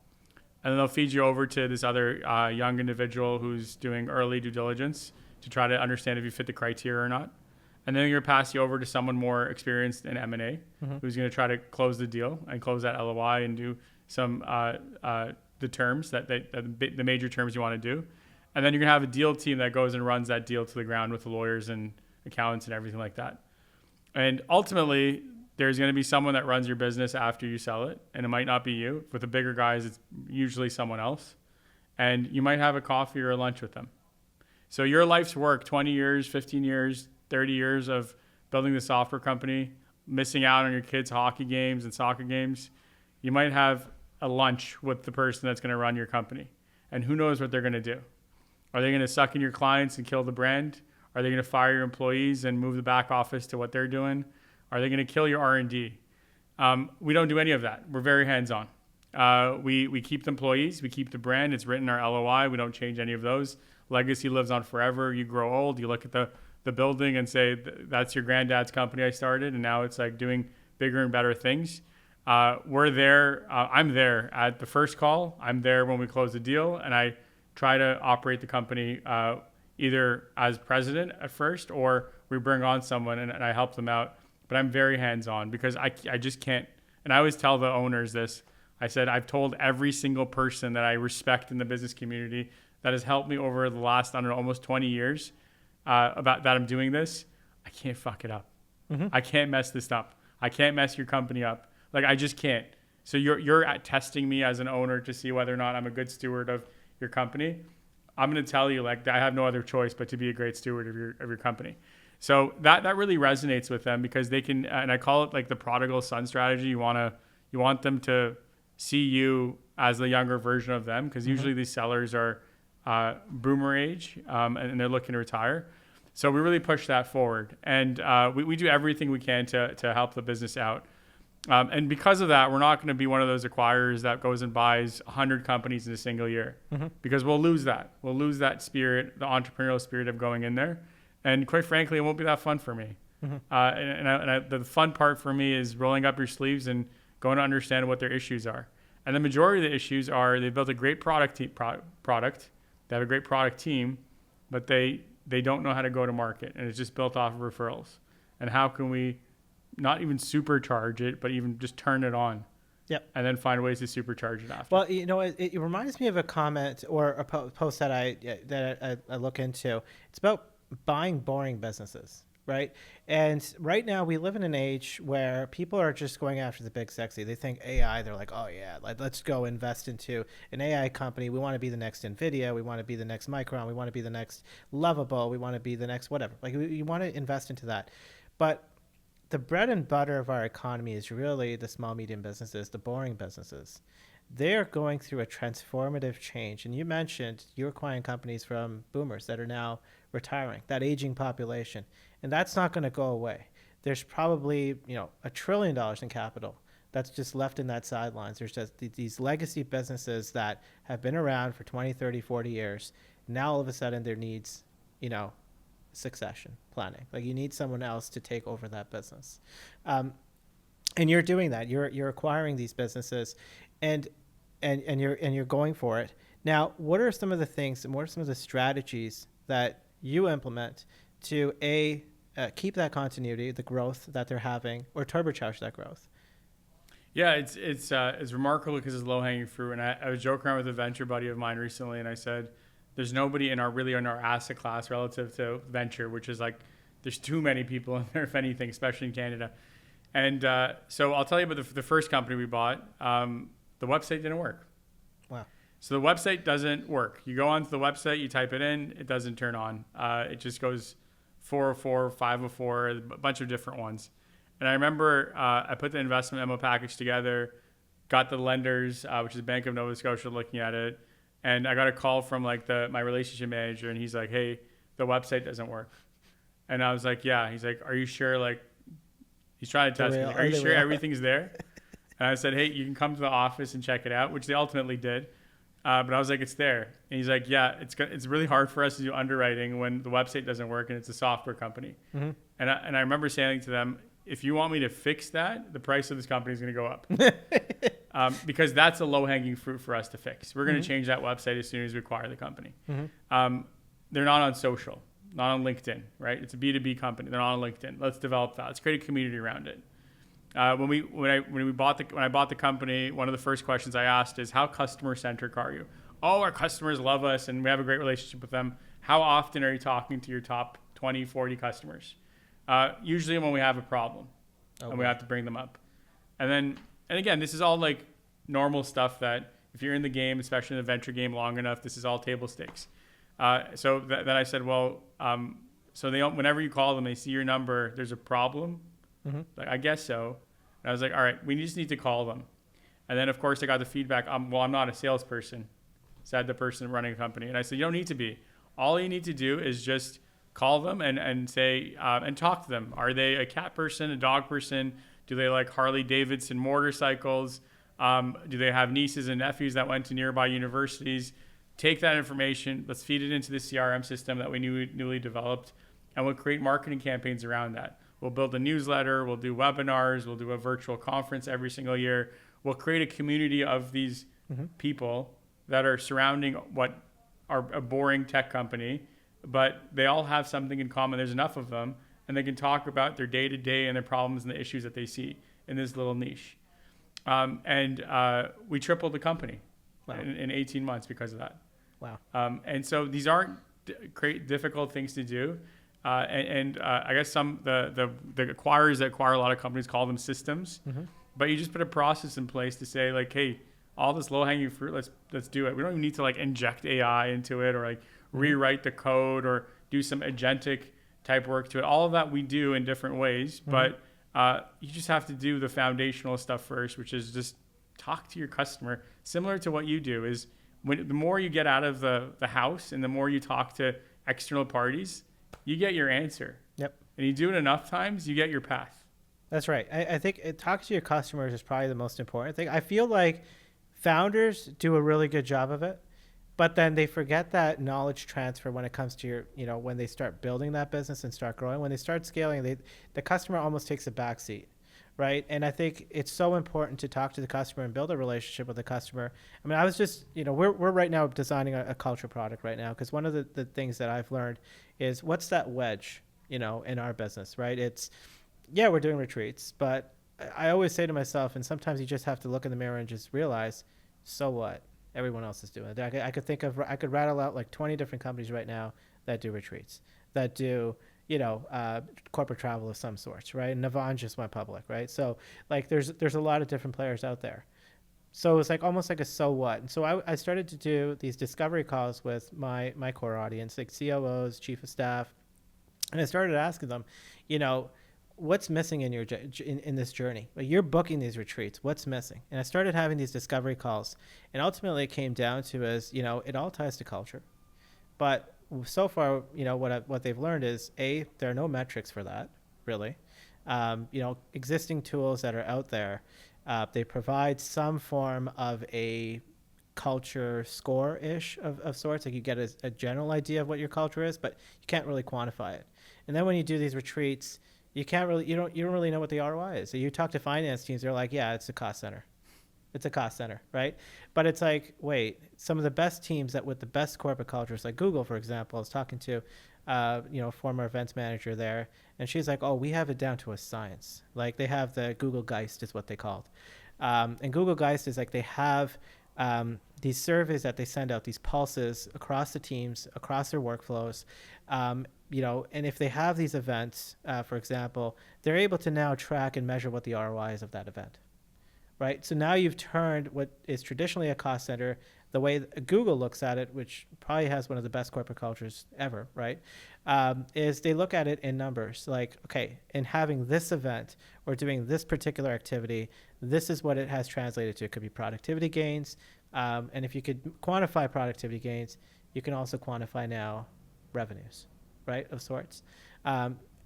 And then they'll feed you over to this other young individual who's doing early due diligence to try to understand if you fit the criteria or not. And then you're going to pass you over to someone more experienced in M&A who's going to try to close the deal and close that LOI and do some the terms, the major terms you want to do. And then you're going to have a deal team that goes and runs that deal to the ground with the lawyers and accountants and everything like that. And ultimately, there's going to be someone that runs your business after you sell it. And it might not be you. With the bigger guys, it's usually someone else. And you might have a coffee or a lunch with them. So your life's work, 20 years, 15 years, 30 years of building the software company, missing out on your kids' hockey games and soccer games, you might have a lunch with the person that's going to run your company. And who knows what they're going to do. Are they going to suck in your clients and kill the brand? Are they going to fire your employees and move the back office to what they're doing? Are they going to kill your R&D? We don't do any of that. We're very hands-on. We keep the employees. We keep the brand. It's written in our LOI. We don't change any of those. Legacy lives on forever. You grow old. You look at the building and say, that's your granddad's company I started, and now it's like doing bigger and better things. We're there. I'm there at the first call. I'm there when we close the deal, and I try to operate the company either as president at first, or we bring on someone and I help them out. But I'm very hands-on because I just can't. And I always tell the owners this. I said, I've told every single person that I respect in the business community that has helped me over the last, I don't know, almost 20 years about that I'm doing this. I can't fuck it up. I can't mess this up. I can't mess your company up. Like, I just can't. So you're testing me as an owner to see whether or not I'm a good steward of your company. I'm going to tell you, like, I have no other choice but to be a great steward of your company. So that really resonates with them because they can, and I call it like the prodigal son strategy. You want them to see you as the younger version of them, because usually these sellers are boomer age and they're looking to retire. So we really push that forward, and we do everything we can to help the business out. And because of that, we're not going to be one of those acquirers that goes and buys 100 companies in a single year, because we'll lose that. We'll lose that spirit, the entrepreneurial spirit of going in there. And quite frankly, it won't be that fun for me. The fun part for me is rolling up your sleeves and going to understand what their issues are. And the majority of the issues are they've built a great product. They have a great product team, but they don't know how to go to market. And it's just built off of referrals. And how can we not even supercharge it, but even just turn it on? Yep. And then find ways to supercharge it after. Well, you know, it reminds me of a comment or a post that I look into. It's about buying boring businesses, right? And right now we live in an age where people are just going after the big sexy. They think AI, they're like, oh yeah, let's go invest into an AI company. We want to be the next NVIDIA. We want to be the next Micron. We want to be the next Lovable. We want to be the next whatever. Like you want to invest into that. But the bread and butter of our economy is really the small, medium businesses, the boring businesses. They're going through a transformative change. And you mentioned you're acquiring companies from boomers that are now retiring, that aging population. And that's not going to go away. There's probably, $1 trillion in capital that's just left in that sidelines. There's just these legacy businesses that have been around for 20, 30, 40 years. Now all of a sudden there needs, succession planning. Like you need someone else to take over that business. And you're doing that. You're acquiring these businesses and you're going for it. Now, what are some of the things and what are some of the strategies that you implement to keep that continuity, the growth that they're having, or turbocharge that growth? Yeah, it's remarkable because it's low hanging fruit. And I was joking around with a venture buddy of mine recently, and I said, there's nobody in our asset class relative to venture, which is like, there's too many people in there, if anything, especially in Canada. And so I'll tell you about the first company we bought. The website didn't work. Wow. So the website doesn't work. You go onto the website, you type it in, it doesn't turn on. It just goes 404, 504, a bunch of different ones. And I remember I put the investment memo package together, got the lenders, which is Bank of Nova Scotia, looking at it. And I got a call from like my relationship manager, and he's like, hey, the website doesn't work. And I was like, yeah. He's like, are you sure? Like, he's trying to test me. Like, are you sure everything's there? And I said, hey, you can come to the office and check it out, which they ultimately did. But I was like, it's there. And he's like, yeah, it's really hard for us to do underwriting when the website doesn't work and it's a software company. Mm-hmm. And I remember saying to them, if you want me to fix that, the price of this company is going to go up. Because that's a low-hanging fruit for us to fix. We're going to change that website as soon as we acquire the company. They're not on social, not on LinkedIn, right? It's a B2B company. They're not on LinkedIn. Let's develop that. Let's create a community around it. When I bought the company, one of the first questions I asked is, how customer centric are you? Oh, our customers love us and we have a great relationship with them. How often are you talking to your top 20, 40 customers? Usually when we have a problem and we have to bring them up. And again, this is all like normal stuff that if you're in the game, especially in the venture game long enough, this is all table stakes. So then I said, well, so whenever you call them, they see your number, there's a problem. Like, I guess so. And I was like, all right, we just need to call them. And then, of course, I got the feedback. I'm not a salesperson, said the person running a company. And I said, you don't need to be. All you need to do is just call them and say, and talk to them. Are they a cat person, a dog person? Do they like Harley Davidson motorcycles? Do they have nieces and nephews that went to nearby universities? Take that information. Let's feed it into the CRM system that we newly developed. And we'll create marketing campaigns around that. We'll build a newsletter. We'll do webinars. We'll do a virtual conference every single year. We'll create a community of these people that are surrounding what are a boring tech company, but they all have something in common. There's enough of them, and they can talk about their day-to-day and their problems and the issues that they see in this little niche. We tripled the company in 18 months because of that. Wow. And so these aren't difficult things to do. I guess the acquirers that acquire a lot of companies call them systems, but you just put a process in place to say like, hey, all this low hanging fruit, let's do it. We don't even need to like inject AI into it or like rewrite the code or do some agentic type work to it. All of that we do in different ways, but you just have to do the foundational stuff first, which is just talk to your customer. Similar to what you do is the more you get out of the house and the more you talk to external parties, you get your answer. Yep. And you do it enough times, you get your path. That's right. I think talk to your customers is probably the most important thing. I feel like founders do a really good job of it, but then they forget that knowledge transfer when it comes to when they start building that business and start growing. When they start scaling, the customer almost takes a backseat, right? And I think it's so important to talk to the customer and build a relationship with the customer. I mean, I was just, we're right now designing a culture product right now, because one of the things that I've learned is what's that wedge, in our business, right? It's, we're doing retreats, but I always say to myself, and sometimes you just have to look in the mirror and just realize, so what? Everyone else is doing it. I could rattle out like 20 different companies right now that do retreats, that do, corporate travel of some sorts, right? Navan just went public, right? So like there's a lot of different players out there. So it's like almost like a so what. And so I started to do these discovery calls with my core audience, like COOs, chief of staff, and I started asking them, what's missing in your in this journey? Like, you're booking these retreats. What's missing? And I started having these discovery calls, and ultimately it came down to it all ties to culture. But so far, what they've learned is there are no metrics for that, really. Existing tools that are out there, they provide some form of a culture score-ish of sorts. Like, you get a general idea of what your culture is, but you can't really quantify it. And then when you do these retreats, you don't really know what the ROI is. So you talk to finance teams, they're like, yeah, it's a cost center. It's a cost center, right? But it's like, wait, some of the best teams with the best corporate cultures, like Google, for example, I was talking to, former events manager there, and she's like, oh, we have it down to a science. Like, they have the Google Geist is what they called. And Google Geist is like, they have these surveys that they send out, these pulses across the teams, across their workflows, and if they have these events, for example, they're able to now track and measure what the ROI is of that event, right? So now you've turned what is traditionally a cost center, the way Google looks at it, which probably has one of the best corporate cultures ever, right? Is they look at it in numbers, like, okay, in having this event or doing this particular activity, this is what it has translated to. It could be productivity gains. And if you could quantify productivity gains, you can also quantify now revenues, right, of sorts.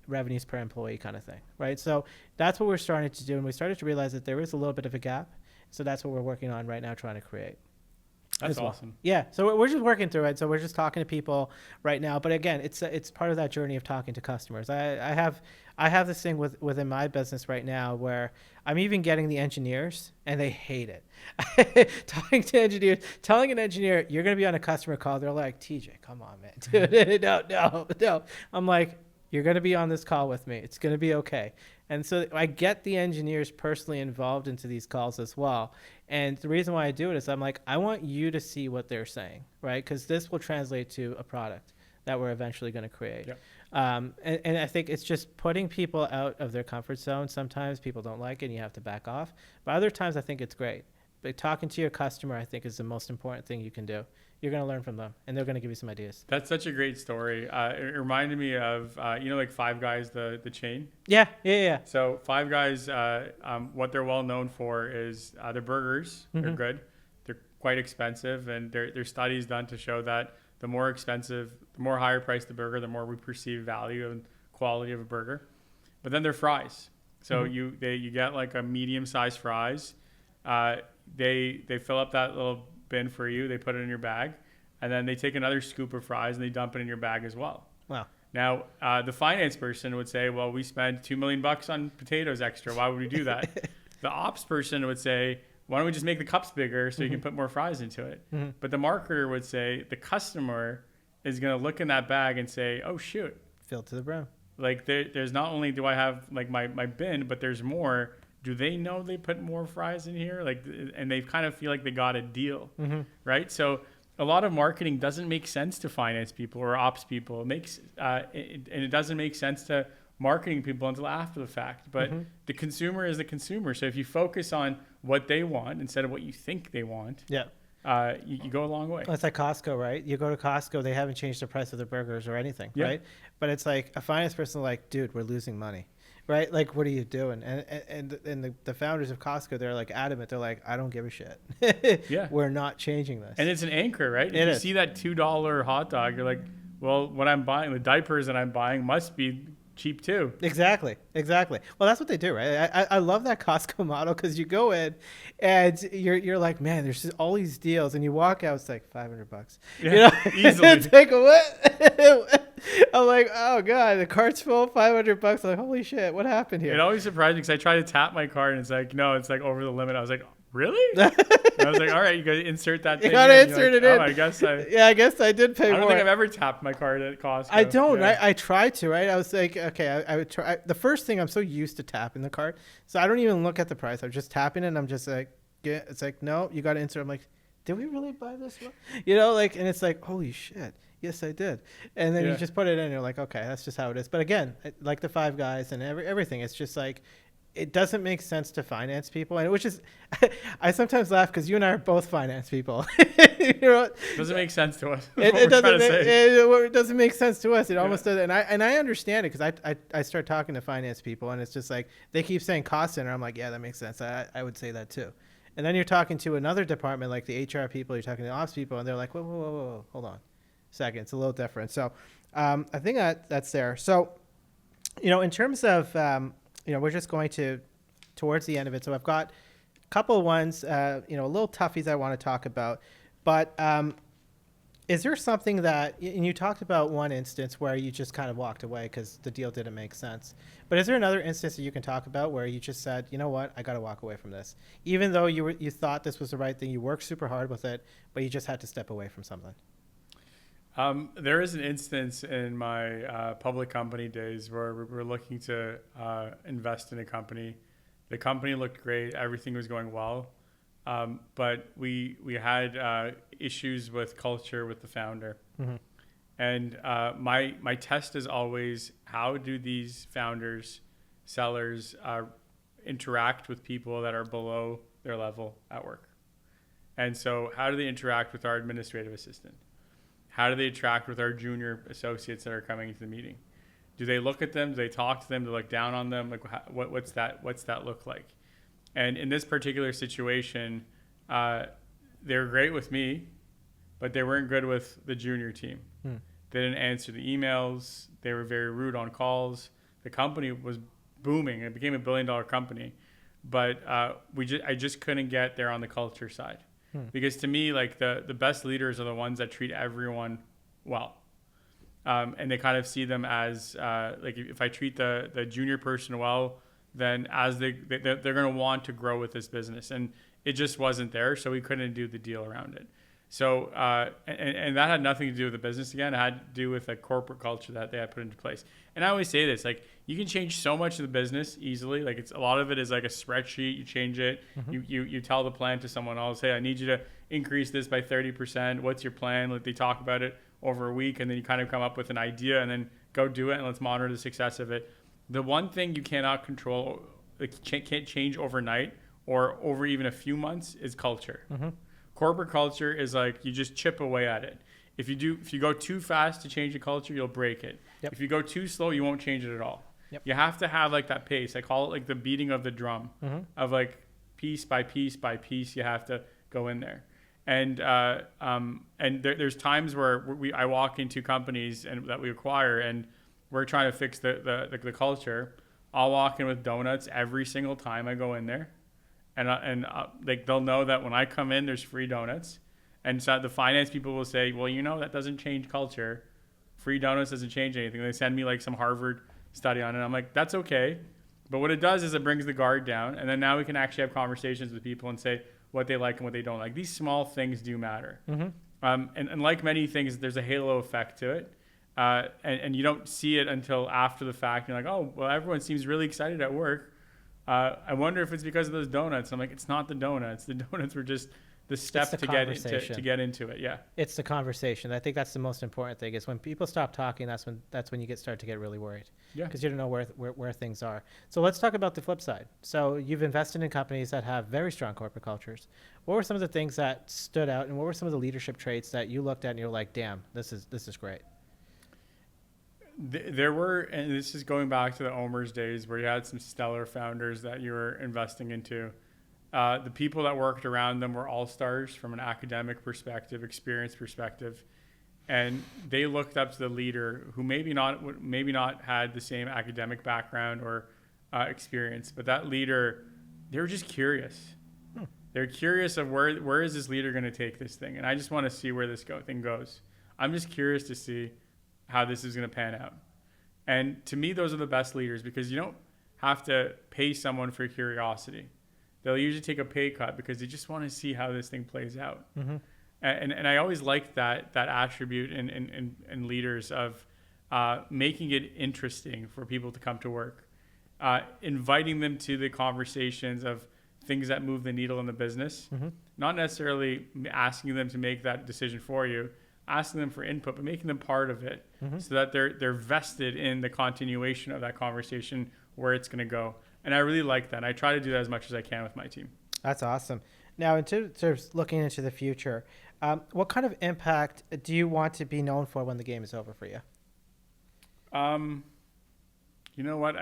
revenues per employee kind of thing, right? So that's what we're starting to do, and we started to realize that there is a little bit of a gap. So that's what we're working on right now, trying to create. That's Well. awesome. Yeah, so we're just working through it. So we're just talking to people right now. But again, it's part of that journey of talking to customers. I have this thing within my business right now where I'm even getting the engineers and they hate it. Talking to engineers, telling an engineer you're going to be on a customer call, they're like, TJ, come on, man, dude, no. I'm like, you're going to be on this call with me. It's going to be okay. And so I get the engineers personally involved into these calls as well. And the reason why I do it is I'm like, I want you to see what they're saying, right? Because this will translate to a product that we're eventually going to create. Yep. And I think it's just putting people out of their comfort zone. Sometimes people don't like it and you have to back off. But other times I think it's great. But talking to your customer, I think, is the most important thing you can do. You're going to learn from them, and they're going to give you some ideas. That's such a great story. It reminded me of, like Five Guys, the chain. Yeah. So Five Guys, what they're well known for is their burgers. Mm-hmm. They're good. They're quite expensive, and there's studies done to show that the more expensive, the more higher priced the burger, the more we perceive value and quality of a burger. But then their fries. So Mm-hmm. you get like a medium sized fries. They fill up that little bin for you. They put it in your bag, and then they take another scoop of fries and they dump it in your bag as well. Wow. Now, the finance person would say, well, we spent $2 million on potatoes extra. Why would we do that? The ops person would say, why don't we just make the cups bigger so you can put more fries into it? Mm-hmm. But the marketer would say, the customer is going to look in that bag and say, oh, shoot. Filled to the brim. Like there's not only do I have like my bin, but there's more. Do they know they put more fries in here? Like, and they kind of feel like they got a deal, right? So a lot of marketing doesn't make sense to finance people or ops people. It makes and it doesn't make sense to marketing people until after the fact. But the consumer is the consumer. So if you focus on what they want instead of what you think they want, Yeah. You go a long way. Well, it's like Costco, right? You go to Costco, they haven't changed the price of their burgers or anything, Yeah. right? But it's like a finance person like, dude, we're losing money, right? Like, what are you doing? And the founders of Costco, they're like adamant. They're like, I don't give a shit. Yeah. We're not changing this. And it's an anchor, right? If It you is. see that $2 hot dog, you're like, well, what I'm buying, the diapers that I'm buying must be cheap too. Exactly. Well, that's what they do, right? I love that Costco model because you go in and you're like, man, there's just all these deals, and you walk out, it's like $500. Yeah, easily. It's like, what? I'm like, oh god, the cart's full, $500. I'm like, holy shit, what happened here? It always surprised me because I try to tap my card and it's like, no, it's like over the limit. I was like, really? And I was like, all right, you got to insert that thing. You gotta in. insert Like, it in. Oh, I guess I guess I did pay I don't more. think I've ever tapped my card at Costco. I don't. Yeah. I tried to, right? I was like, okay, I would try. The first thing, I'm so used to tapping the card, so I don't even look at the price. I'm just tapping it, and I'm just like, it's like, no, you got to insert. I'm like, did we really buy this one? Like, and it's like, holy shit, yes, I did. And then you Yeah. just put it in, and you're like, okay, that's just how it is. But again, like the Five Guys and everything, it's just like, it doesn't make sense to finance people, and which is, I sometimes laugh because you and I are both finance people. Doesn't make sense to us. It doesn't make sense to us. It almost doesn't. And I understand it because I start talking to finance people, and it's just like they keep saying cost center. I'm like, yeah, that makes sense. I would say that too. And then you're talking to another department like the HR people, you're talking to the ops people, and they're like, whoa, hold on a second. It's a little different. So I think that's there. So, in terms of, we're just going towards the end of it. So I've got a couple of ones, a little toughies I want to talk about. But is there something that, and you talked about one instance where you just kind of walked away because the deal didn't make sense. But is there another instance that you can talk about where you just said, you know what, I got to walk away from this, even though you thought this was the right thing, you worked super hard with it, but you just had to step away from something? There is an instance in my public company days where we were looking to invest in a company. The company looked great. Everything was going well. But we had issues with culture with the founder. Mm-hmm. And my test is always, how do these founders, sellers interact with people that are below their level at work? And so how do they interact with our administrative assistant? How do they interact with our junior associates that are coming into the meeting? Do they look at them? Do they talk to them? Do they look down on them? Like, what's that look like? And in this particular situation, they were great with me, but they weren't good with the junior team. They didn't answer the emails. They were very rude on calls. the company was booming. It became $1 billion company, but I just couldn't get there on the culture side. Because to me, like the best leaders are the ones that treat everyone well. And they kind of see them as like if I treat the junior person well, then as they're going to want to grow with this business. And it just wasn't there, so we couldn't do the deal around it. So and that had nothing to do with the business again. It had to do with a corporate culture that they had put into place. And I always say this, like you can change so much of the business easily. Like a lot of it is like a spreadsheet. You change it. You tell the plan to someone else, hey, I need you to increase this by 30%. What's your plan? Like they talk about it over a week, and then you kind of come up with an idea and then go do it, and let's monitor the success of it. The one thing you cannot control, like can't change overnight or over even a few months, is culture. Corporate culture is like you just chip away at it. If you go too fast to change the culture, you'll break it. If you go too slow, you won't change it at all. You have to have like that pace. I call it like the beating of the drum of like piece by piece by piece. You have to go in there. And there's times where I walk into companies and that we acquire, and we're trying to fix the culture. I'll walk in with donuts every single time I go in there, and like they'll know that when I come in, there's free donuts. And so the finance people will say, well, that doesn't change culture. Free donuts doesn't change anything. They send me like some Harvard study on it. I'm like, that's okay. But what it does is it brings the guard down, and then now we can actually have conversations with people and say what they like and what they don't like. These small things do matter. And like many things, there's a halo effect to it. And you don't see it until after the fact. You're like, oh, well, everyone seems really excited at work. I wonder if it's because of those donuts. I'm like, it's not the donuts. The donuts were just the step to get into it. Yeah. It's the conversation. I think that's the most important thing is when people stop talking, that's when you start to get really worried. Yeah. Because you don't know where things are. So let's talk about the flip side. So you've invested in companies that have very strong corporate cultures. What were some of the things that stood out, and what were some of the leadership traits that you looked at and you're like, damn, this is great? There were, and this is going back to the Omer's days where you had some stellar founders that you were investing into. The people that worked around them were all-stars from an academic perspective, experience perspective, and they looked up to the leader who maybe not had the same academic background or experience, but that leader, they were just curious. They're curious of where is this leader going to take this thing, and I just want to see where this thing goes. I'm just curious to see how this is going to pan out. And to me, those are the best leaders because you don't have to pay someone for curiosity. They'll usually take a pay cut because they just want to see how this thing plays out. And I always liked that attribute in leaders of making it interesting for people to come to work, inviting them to the conversations of things that move the needle in the business, not necessarily asking them to make that decision for you, asking them for input, but making them part of it so that they're vested in the continuation of that conversation, where it's going to go. And I really like that. I try to do that as much as I can with my team. That's awesome. Now, in terms of looking into the future, what kind of impact do you want to be known for when the game is over for you? You know what?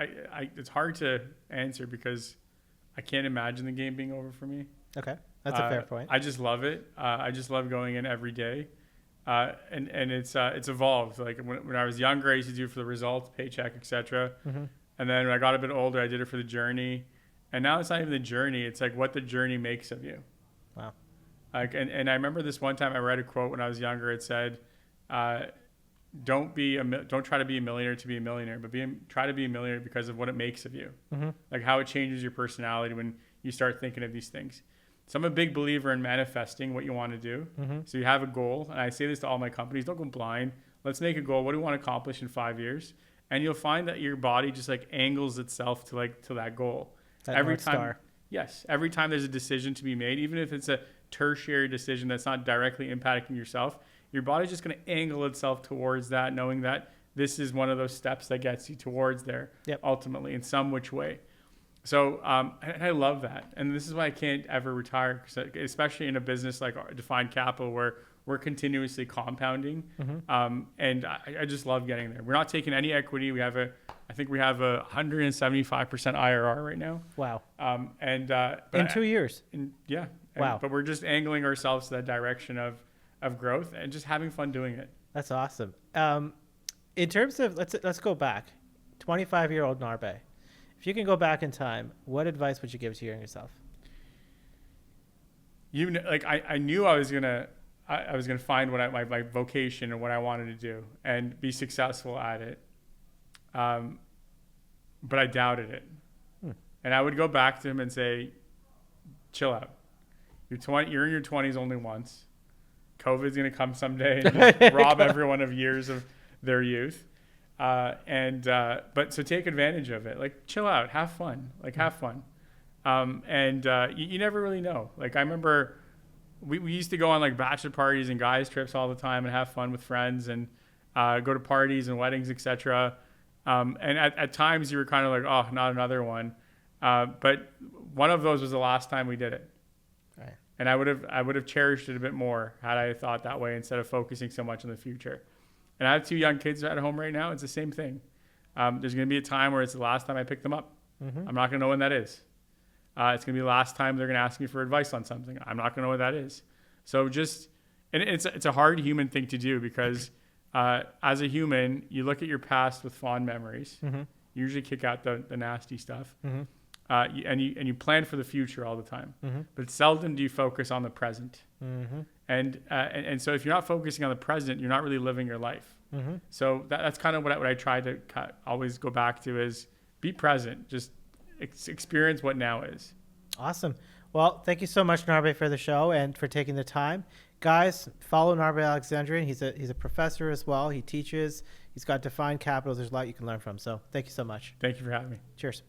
It's hard to answer because I can't imagine the game being over for me. Okay. That's a fair point. I just love it. I just love going in every day. And it's evolved. Like when I was younger, I used to do it for the results, paycheck, etc. And then when I got a bit older, I did it for the journey. And now it's not even the journey; it's like what the journey makes of you. Wow. Like and I remember this one time I read a quote when I was younger. It said, "Don't try to be a millionaire to be a millionaire, but try to be a millionaire because of what it makes of you. Like how it changes your personality when you start thinking of these things." So I'm a big believer in manifesting what you want to do. So you have a goal, and I say this to all my companies: don't go blind. Let's make a goal. What do we want to accomplish in 5 years? And you'll find that your body just like angles itself to that goal. That every North time, Star. yes, every time there's a decision to be made, even if it's a tertiary decision that's not directly impacting yourself, your body's just going to angle itself towards that, knowing that this is one of those steps that gets you towards there ultimately in some which way. So I love that. And this is why I can't ever retire, especially in a business like Defined Capital where we're continuously compounding. And I just love getting there. We're not taking any equity. I think we have a 175% IRR right now. Wow. In 2 years. Wow. But we're just angling ourselves to that direction of growth and just having fun doing it. That's awesome. In terms of, let's go back 25-year-old Narbe, if you can go back in time, what advice would you give to your younger self? I knew I was gonna find my vocation and what I wanted to do and be successful at it. But I doubted it. And I would go back to him and say, chill out. You're in your 20s only once. COVID's going to come someday and just rob everyone of years of their youth. But so take advantage of it. Like, chill out, have fun. Have fun. You never really know. Like, I remember we used to go on like bachelor parties and guys trips all the time and have fun with friends and go to parties and weddings, etc. And at times you were kind of like, oh, not another one. But one of those was the last time we did it. Right. And I would have cherished it a bit more had I thought that way instead of focusing so much on the future. And I have 2 young kids at home right now. It's the same thing. There's going to be a time where it's the last time I pick them up. Mm-hmm. I'm not going to know when that is. It's going to be the last time they're going to ask me for advice on something. I'm not going to know what that is. So and it's a hard human thing to do because as a human, you look at your past with fond memories. Mm-hmm. You usually kick out the nasty stuff. Mm-hmm. And you plan for the future all the time, mm-hmm. but seldom do you focus on the present. Mm-hmm. And so if you're not focusing on the present, you're not really living your life. Mm-hmm. So that's kind of what I try to always go back to is be present, just experience what now is. Awesome. Well, thank you so much, Narbe, for the show and for taking the time. Guys, follow Narbe Alexandrian. He's a professor as well. He teaches. He's got Defined Capital. There's a lot you can learn from. So thank you so much. Thank you for having me. Cheers.